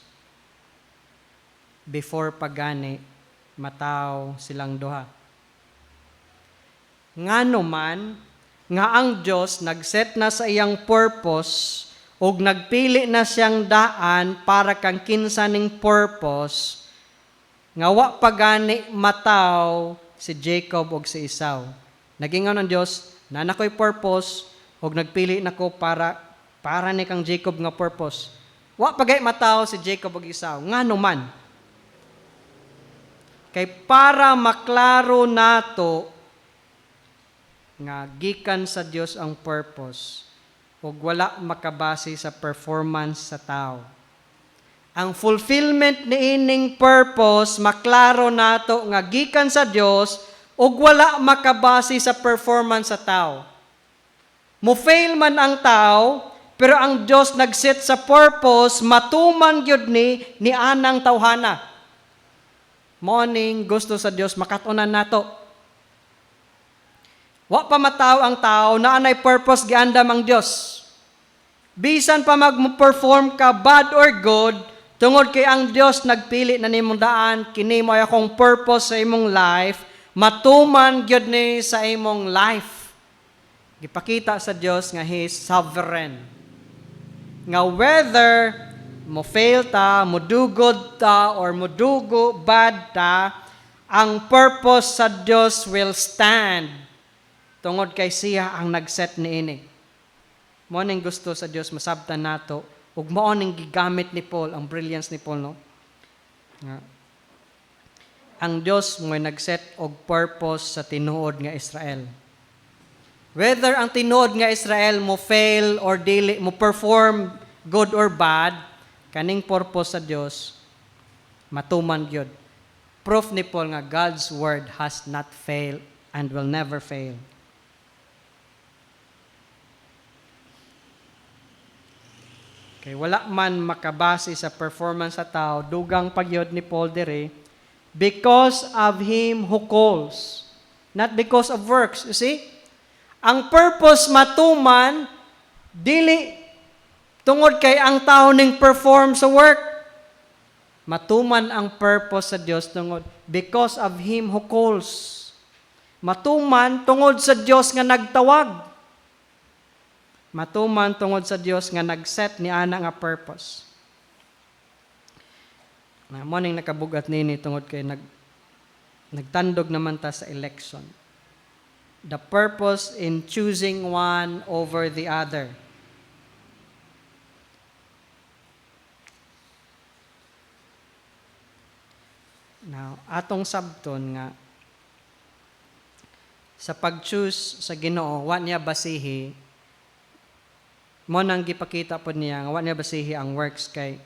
Speaker 1: before pagani mataw silang duha. Ngano man nga ang Dios nagset na sa iyang purpose ug nagpili na siyang daan para kang kinsa ning purpose nga wa pagani mataw si Jacob ug si Esau. Nagingon ang Dios, na nakoy purpose ug nagpili nako para ni kang Jacob nga purpose. Wa pagay mataw si Jacob ug Esau. Ngano man? Kay para maklaro nato nga gikan sa Dios ang purpose ug wala makabase sa performance sa tao. Ang fulfillment ni ining purpose maklaro nato nga gikan sa Dios ug wala makabase sa performance sa tao. Mo-fail man ang tao, pero ang Dios nagset sa purpose matuman gyud ni anang tawhana. Morning gusto sa Dios makatunan nato. Wa pa mataw ang tao na anay purpose giandam ang Dios. Bisan pa mag-perform ka bad or good, tungod kay ang Dios nagpili na nimong daan, kini mo akong purpose sa imong life, matuman gyud ni sa imong life. Gipakita sa Dios nga He is sovereign. Nga whether mo fail ta, mo do good ta, or mo do bad ta, ang purpose sa Dios will stand. Tungod kay siya ang nagset niini. Mao ning gusto sa Dios masabtan nato ug mao ning gigamit ni Paul, ang brilliance ni Paul, no? Nga ang Dios mo nagset og purpose sa tinuod nga Israel. Whether ang tinuod nga Israel mo fail or dili mo perform good or bad, kaning purpose sa Dios matuman gyud. Proof ni Paul nga God's word has not failed and will never fail. Kay wala man makabase sa performance sa tao, dugang pagyod ni Paul dire, because of Him who calls, not because of works. You see? Ang purpose matuman, dili tungod kay ang tao ning perform sa work. Matuman ang purpose sa Dios tungod because of Him who calls. Matuman tungod sa Dios nga nagtawag. Matuman tungod sa Dios nga nagset ni ana nga purpose. Mo ning nakabugat nini tungod kay nagtandog naman ta sa election. The purpose in choosing one over the other. Now, atong sabton nga sa pag-choose sa Ginoo, wa niya basihi mo nang gipakita pod niya nga wa niya basihi ang works kay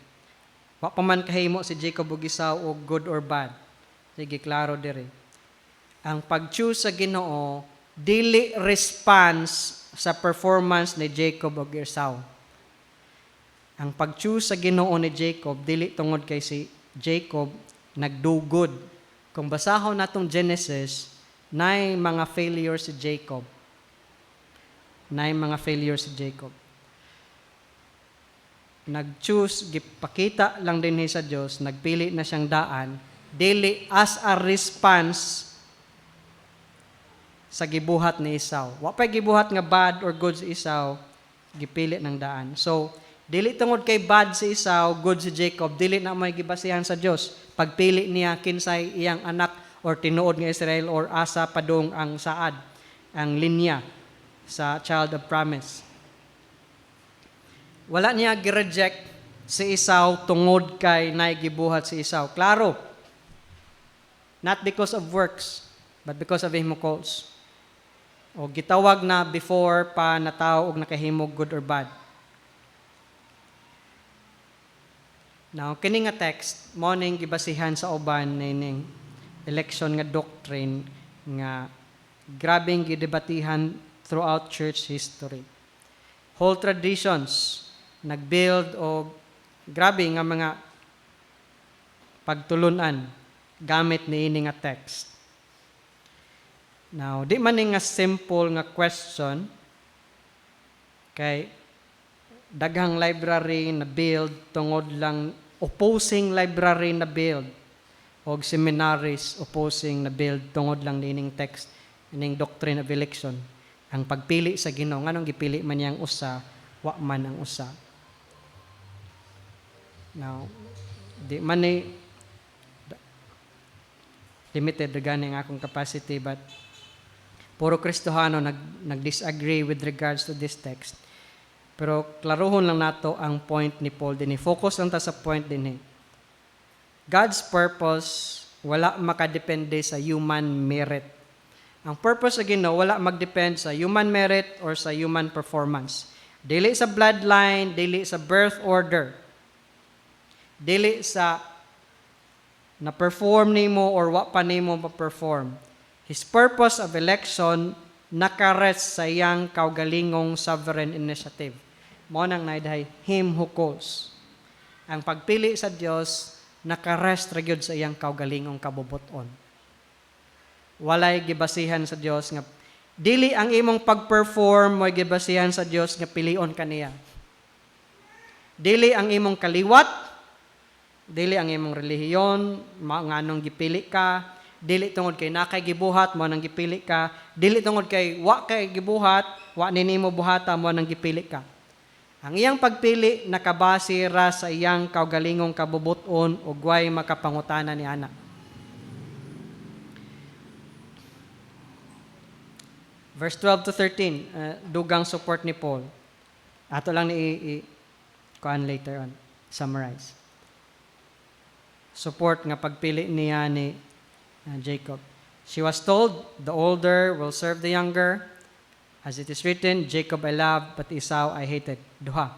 Speaker 1: wa pa man kahimo si Jacob og Esau og good or bad. Sige klaro diri. Ang pag-choose sa Ginoo dili response sa performance ni Jacob og Esau. Ang pag-choose sa Ginoo ni Jacob dili tungod kay si Jacob nagdugod. Kung basahon natong Genesis, nay mga failure si Jacob. Nay mga failure si Jacob. Nag-choose, gipakita lang din sa Diyos, nagpili na siyang daan, dili as a response sa gibuhat ni Esau. Wa pa gibuhat nga bad or good si Esau, gipili ng daan. So, dili tungod kay bad si Esau, good si Jacob, dili na may gibasihan sa Diyos. Pagpili niya kinsay iyang anak or tinuod nga Israel or asa padung ang saad, ang linya sa child of promise. Wala niya gi-reject si Esau tungod kay naigibuhat si Esau. Klaro, not because of works, but because of him calls. O gitawag na before pa natao og nakahimog good or bad. Now, kini nga text, mo ning gibasihan sa uban ning election nga doctrine nga grabing gidebatihan throughout church history. Whole traditions nagbuild o grabe nga mga pagtulunan gamit niini nga text. Now, di man nga simple nga question kay daghang library na build tungod lang opposing library na build o seminaries opposing na build tungod lang nining text ining doctrine of election. Ang pagpili sa Ginoo nganong gipili man yang usa wa man ang usa. Now, di man ni limited regarding akong capacity but puro Kristohano nag-disagree with regards to this text. Pero klaruhon lang nato ang point ni Paul din. Focus lang ta sa point din. God's purpose wala makadepende sa human merit. Ang purpose sa Ginoo wala magdepend sa human merit or sa human performance. Dili sa bloodline, dili sa birth order. Dili sa na-perform nimo or wa pa nimo ma-perform. His purpose of election nakarest sa iyang kaugalingong sovereign initiative. Mo nang naidahay, him who calls. Ang pagpili sa Dios nakarest ra gyud sa iyang kaugalingong kabubuton. Walay gibasihan sa Dios nga dili ang imong pag-perform mo'y gibasihan sa Dios nga pilion kaniya. Dili ang imong kaliwat, dili ang imong relihiyon, nganong gipili ka, dili tungod kay nakay gibuhat mo nang gipili ka, dili tungod kay wa kay gibuhat, wa ninimo buhata mo nang gipili ka. Ang iyang pagpili nakabase ra sa iyang kaugalingong kabubuton ug way makapangutana ni ana. Verse 12 to 13, dugang support ni Paul. Ato lang ni kuan later on, summarize. Support nga pagpili niya ni Jacob. She was told, the older will serve the younger. As it is written, Jacob I loved, but Esau I hated. Duha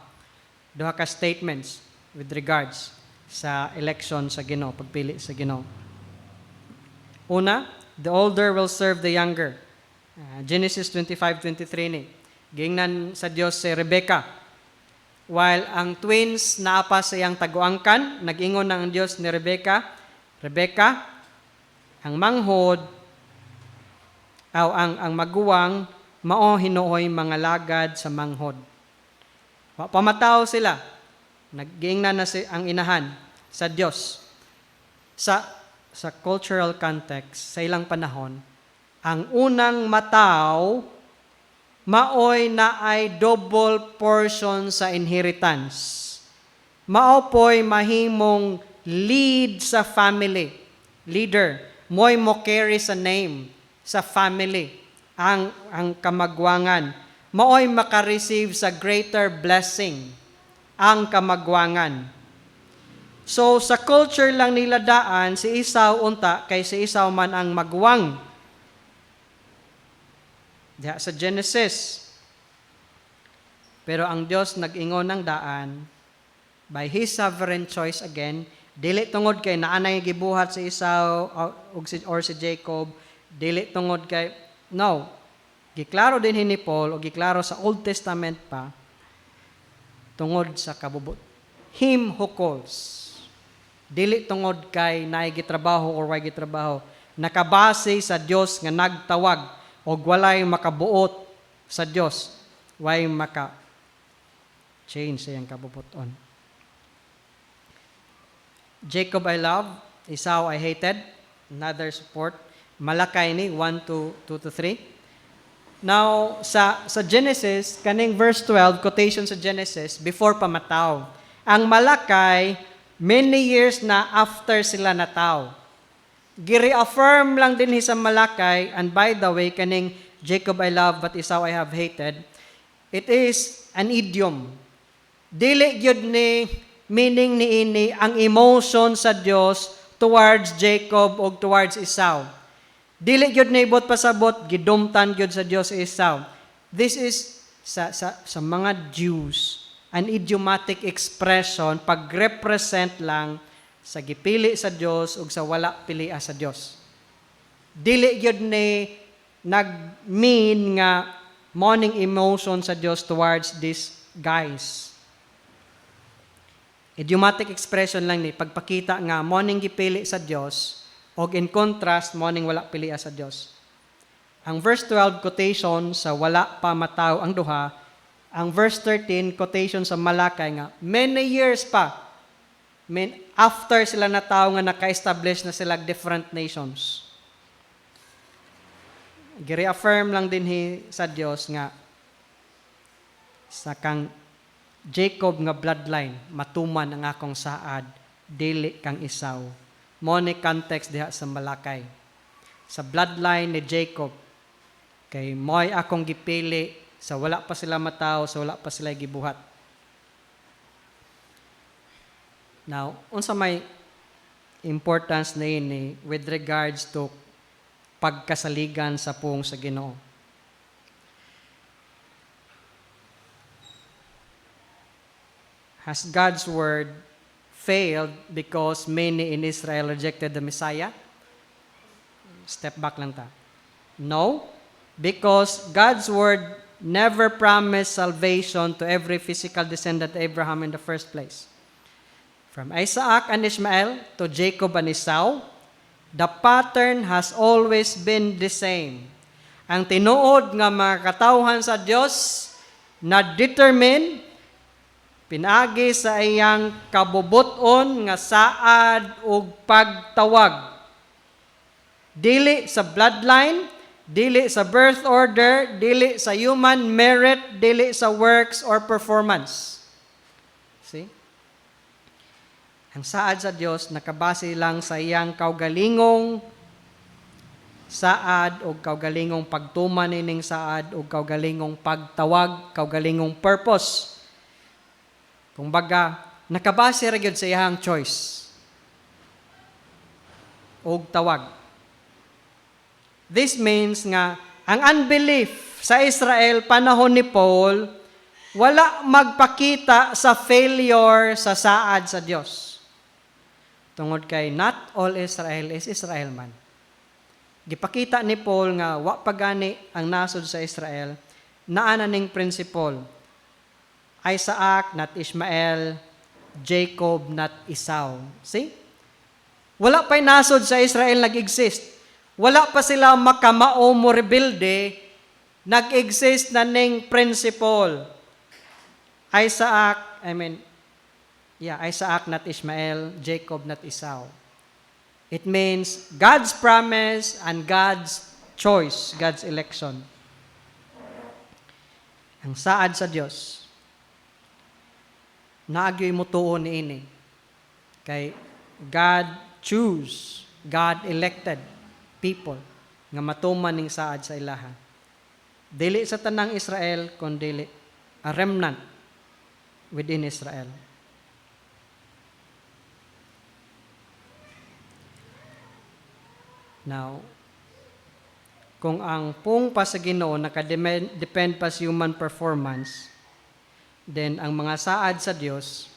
Speaker 1: ka statements with regards sa election sa Ginoo, pagpili sa Ginoo. Una, the older will serve the younger. Genesis 25:23 ni. Giingnan sa Dios si Rebecca. While ang twins naapa sa iyang taguangkan, nag-ingon ng Diyos ni Rebecca, Rebecca, ang manghod, ang maguwang, mao hinuoy mga lagad sa manghod. Pamataw sila, nag-giingnan na ang inahan sa Diyos. Sa cultural context, sa ilang panahon, ang unang mataw, maoy na ay double portion sa inheritance. Mao po'y mahimong lead sa family. Leader. Mo'y mo carry sa name sa family. Ang kamagwangan. Mao'y makareceive sa greater blessing. Ang kamagwangan. So, sa culture lang nila daan, si Esau unta, kay si Esau man ang magwang. Diya sa Genesis. Pero ang Diyos nag-ingon ng daan, by His sovereign choice again, dili tungod kay naanay gibuhat si Esau or si Jacob, dili tungod kay, no, giklaro din ni Paul, o giklaro sa Old Testament pa, tungod sa kabubot. Him who calls. Dili tungod kay naay gitrabaho or way gitrabaho. Nakabase sa Dios nga nagtawag o walay makabuot sa Dios. Way change sa iyang kabubuton. Jacob I love, Esau I hated. Another support. Malakay ni 1-2-3. Now, sa Genesis, kaning verse 12, quotation sa Genesis, before pamataw. Ang Malakay, many years na after sila nataw. Gi-reaffirm lang din sa Malakay, and by the way, kaning Jacob I love, but Esau I have hated, it is an idiom. Dili gyud ni meaning ni ini ang emotion sa Dios towards Jacob o towards Esau. Dili gyud na ibot pasabot gidumtan gyud sa Dios si Esau. This is sa mga Jews an idiomatic expression pag-represent lang sa gipili sa Dios ug sa wala pilia sa Dios. Dili gyud ni nag-mean nga morning emotion sa Dios towards these guys. Idiomatic expression lang ni pagpakita nga morning gipili sa Dios og in contrast morning wala pilia sa Dios. Ang verse 12 quotation sa wala pa mataw ang duha, ang verse 13 quotation sa Malakay nga many years pa after sila nataw nga naka-establish na sila different nations. Gi-reaffirm lang din sa Dios nga sa kang Jacob nga bloodline, matuman ang akong saad, dili kang Esau. Mo ni context diha sa Malakay. Sa bloodline ni Jacob, kay mo'y akong gipili, sa wala pa sila mataw, sa wala pa sila gibuhat. Now, unsa may importance na ini with regards to pagkasaligan sa pung sa Ginoo. Has God's word failed because many in Israel rejected the Messiah? Step back lang ta. No, because God's word never promised salvation to every physical descendant of Abraham in the first place. From Isaac and Ishmael to Jacob and Esau, the pattern has always been the same. Ang tinuod nga mga katawhan sa Dios na determine pinagi sa iyang kabubuton nga saad ug pagtawag. Dili sa bloodline, dili sa birth order, dili sa human merit, dili sa works or performance. See? Ang saad sa Dios nakabase lang sa iyang kaugalingong saad o kaugalingong pagtuman ining saad o kaugalingong pagtawag, kaugalingong purpose. Kung baga, nakabase ra gyud sa iyang choice o tawag. This means nga, ang unbelief sa Israel panahon ni Paul, wala magpakita sa failure sa saad sa Dios. Tungod kay not all Israel is Israel man. Gipakita ni Paul nga wa pagani ang nasod sa Israel, naa na ning principle. Isaac, not Ishmael, Jacob, not Esau. See? Wala pa'y nasod sa Israel nag-exist. Wala pa sila makamao mo rebuilde, nag-exist na ning principle. Isaac, not Ishmael, Jacob, not Esau. It means God's promise and God's choice, God's election. Ang saad sa Dios, naagyo'y mutuon ni ini. Kay God choose, God elected people nga matuman ning saad sa ilaha. Dili sa tanang Israel, kundi a remnant within Israel. Now, kung ang pung pa sa Ginoo nakadepend pa sa human performance, then ang mga saad sa Dios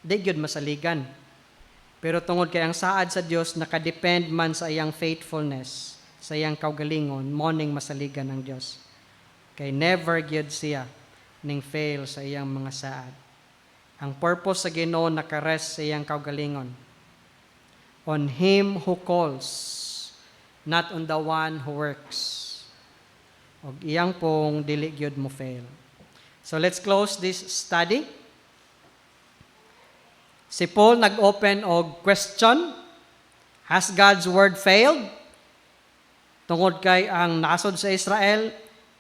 Speaker 1: di gyud masaligan. Pero tungod kay ang saad sa Dios nakadepend man sa iyang faithfulness, sa iyang kaugalingon, morning masaligan ng Dios. Kay never gyud siya ning fail sa iyang mga saad. Ang purpose sa Ginoo nakarest sa iyang kaugalingon. On Him who calls, not on the one who works. Og iyang pong dili gyud mo fail. So let's close this study. Si Paul nag-open og question, has God's word failed? Tungod kay ang nasod sa Israel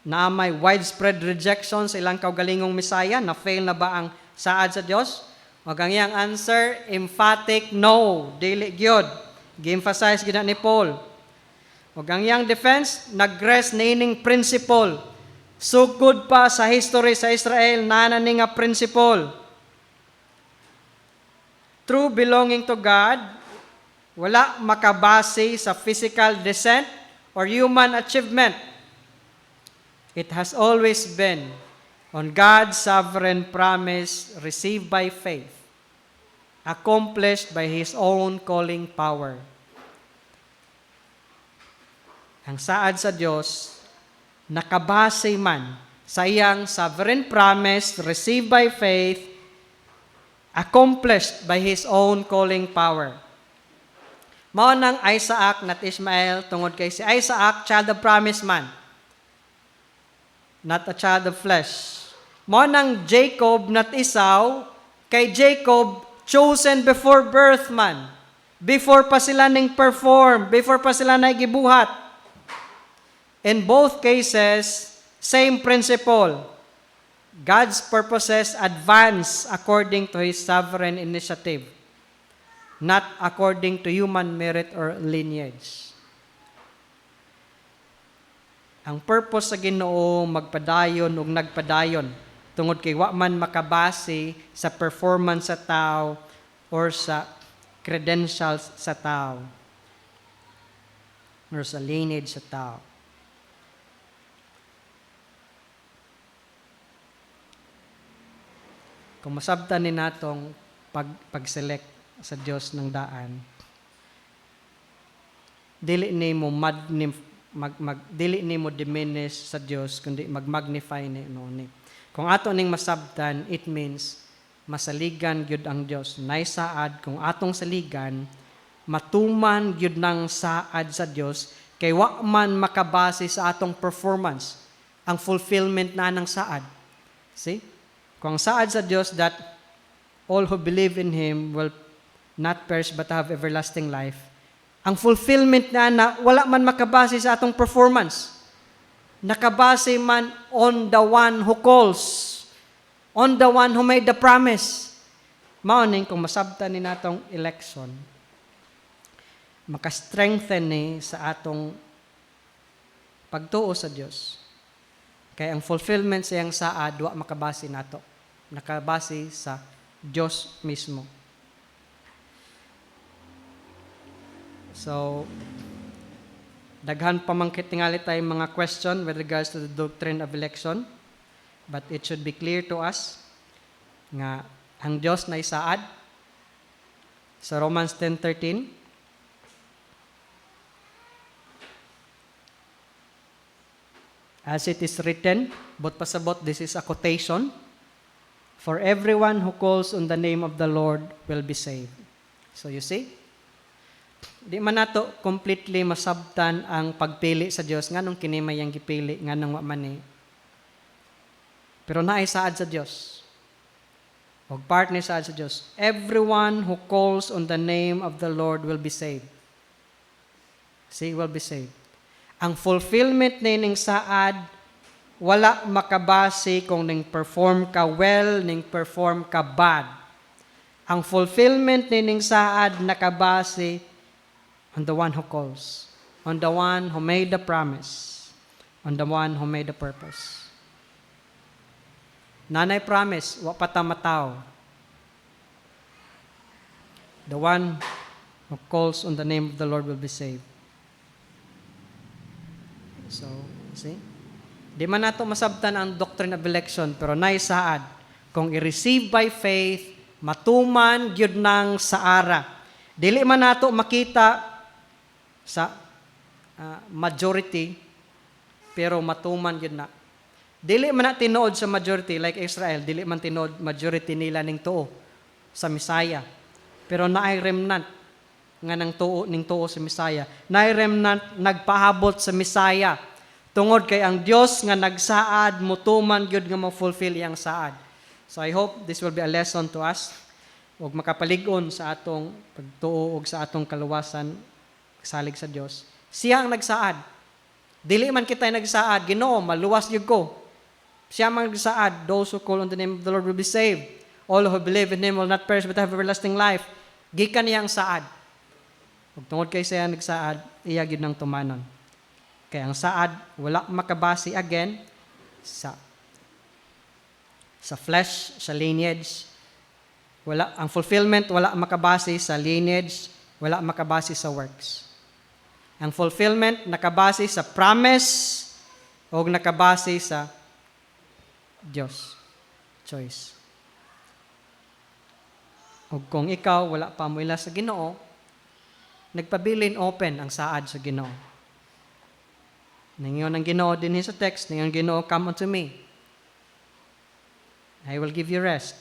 Speaker 1: na may widespread rejection sa ilang kaugalingong Messiah, na fail na ba ang saad sa Dios? Og ang iyang answer, emphatic no, dili gyud. Gi-emphasize gid ni Paul. Og ang iyang defense, nag-rest nining principle. Sugod pa sa history sa Israel, nanani nga principle. True belonging to God, wala makabase sa physical descent or human achievement. It has always been on God's sovereign promise received by faith, accomplished by His own calling power. Ang saad sa Diyos, nakabase man sa iyang sovereign promise received by faith, accomplished by His own calling power. Mao nang Isaac not Ishmael, tungod kay si Isaac, child of promise man, not a child of flesh. Mao nang Jacob not Esau, kay Jacob, chosen before birth man, before pa sila ning perform, before pa sila nagibuhat. In both cases, same principle. God's purposes advance according to His sovereign initiative, not according to human merit or lineage. Ang purpose sa Ginoo magpadayon ug nagpadayon tungod kay wa man makabase sa performance sa tao or sa credentials sa tao or sa lineage sa tao. Kung masabtan ni natong pag-select sa Dios ng daan, dili ni mo dili ni mo diminish sa Dios kundi mag-magnify ni ni. Kung ato ning masabtan, it means masaligan gyud ang Dios. Nay saad kung atong saligan, matuman gyud ng saad sa Dios kay wa man makabase sa atong performance ang fulfillment na ng saad. See? Kung ang saad sa Diyos that all who believe in Him will not perish but have everlasting life, ang fulfillment na wala man makabase sa atong performance. Nakabase man on the one who calls, on the one who made the promise. Mauning kung masabtan ni natong election, maka-strengthen ni sa atong pagtuo sa Diyos. Kaya ang fulfillment sa iyang saad, wa makabase nato. Nakabase sa Diyos mismo. So, daghan pa man tingali tayong mga question with regards to the doctrine of election, but it should be clear to us nga ang Diyos na isaad sa Romans 10:13. As it is written, but pasabot, this is a quotation, for everyone who calls on the name of the Lord will be saved. So you see, di man nato completely masabtan ang pagpili sa Dios nganong kini may yang gipili nganong wa man ni. Pero naay saad sa Dios. Og part ni saad sa Dios. Everyone who calls on the name of the Lord will be saved. See, will be saved. Ang fulfillment ning saad wala makabase kung ning perform ka well, ning perform ka bad. Ang fulfillment nining saad nakabase on the one who calls, on the one who made the promise, on the one who made the purpose. Nanay promise, wa patamataw. The one who calls on the name of the Lord will be saved. So, see? Di man nato masabtan ang doctrine of election, pero naisaad, kung i-receive by faith, matuman gyud nang saara. Dili man nato makita sa majority, pero matuman gyud na. Dili man na tinuod sa majority, like Israel, dili man tinuod majority nila ning tuo sa Messiah. Pero naay remnant nga nang tuo sa Messiah. Naay remnant nagpahabot sa Messiah. Tungod kay ang Dios nga nagsaad mutuman gyud nga ma-fulfill iyang saad. So I hope this will be a lesson to us ug makapalig-on sa atong pagtuo ug sa atong kaluwasan salig sa Dios. Siya ang nagsaad. Dili man kita nagsaad, Ginoo, maluwas gyud ko. Siya ang nagsaad, those who call on the name of the Lord will be saved. All who believe in Him will not perish but have everlasting life. Gikan niya ang saad. Ug tungod kay siya nagsaad, iya gyud nang tumanon. Kaya ang saad wala makabase again sa flesh, sa lineage. Wala ang fulfillment wala makabase sa lineage, wala makabase sa works. Ang fulfillment nakabase sa promise o nakabase sa Diyos. Choice. O kung ikaw wala pa mo ila sa Ginoo, nagpabilin open ang saad sa Ginoo. Ningon ang Ginoo din sa text, ningon Ginoo, come unto me. I will give you rest.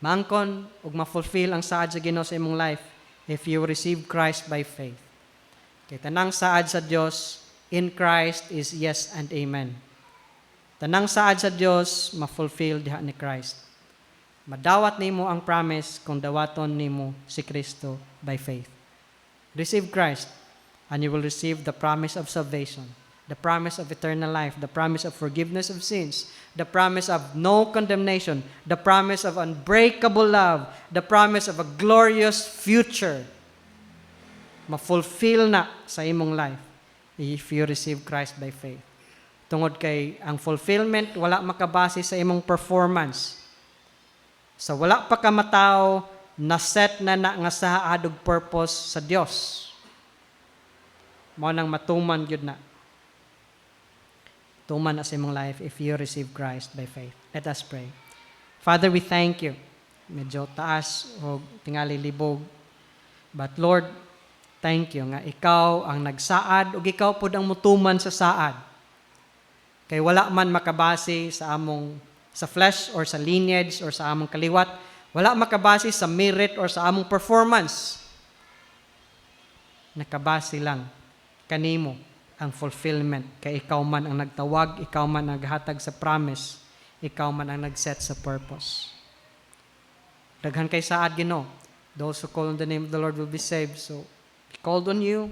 Speaker 1: Mangkon ug ma-fulfill ang saad sa Ginoo sa imong life if you receive Christ by faith. Kay tanang saad sa Dios in Christ is yes and amen. Tanang saad sa Dios ma-fulfill diha ni Christ. Madawat nimo ang promise kung dawaton nimo si Kristo by faith. Receive Christ and you will receive the promise of salvation, the promise of eternal life, the promise of forgiveness of sins, the promise of no condemnation, the promise of unbreakable love, the promise of a glorious future. Ma-fulfill na sa imong life if you receive Christ by faith. Tungod kay ang fulfillment wala makabase sa imong performance. Sa wala pa ka matao, na-set na nga saad ug purpose sa Dios. Mao nang matuman gyud na. Tuman na sa imong life if you receive Christ by faith. Let us pray. Father, we thank you. Medyo taas o tingali libog. But Lord, thank you nga ikaw ang nagsaad ug ikaw pud ang mutuman sa saad. Kay wala man makabase sa among sa flesh or sa lineage or sa among kaliwat, wala makabase sa merit or sa among performance. Nakabase lang kanimo ang fulfillment. Kay ikaw man ang nagtawag, ikaw man ang naghatag sa promise, ikaw man ang nagset sa purpose. Daghan kay saad Ginoo. Those who call on the name of the Lord will be saved. So, we called on you.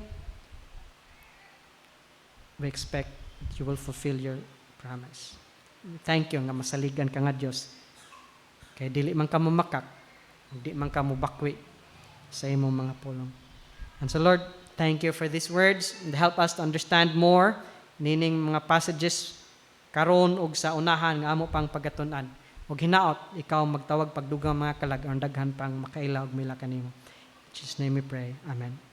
Speaker 1: We expect that you will fulfill your promise. Thank you nga masaligan ka nga Dios. Kay dili man ka mamakak, di man ka mubakwi sa imong mga pulong. And so Lord, thank you for these words and help us to understand more nining mga passages karon ug sa unahan nga amo pang pagatun-an. Ug hinaot ikaw magtawag pagdugang mga kalag aron daghan pang makaila ug mila kanimo. In Jesus' name we pray. Amen.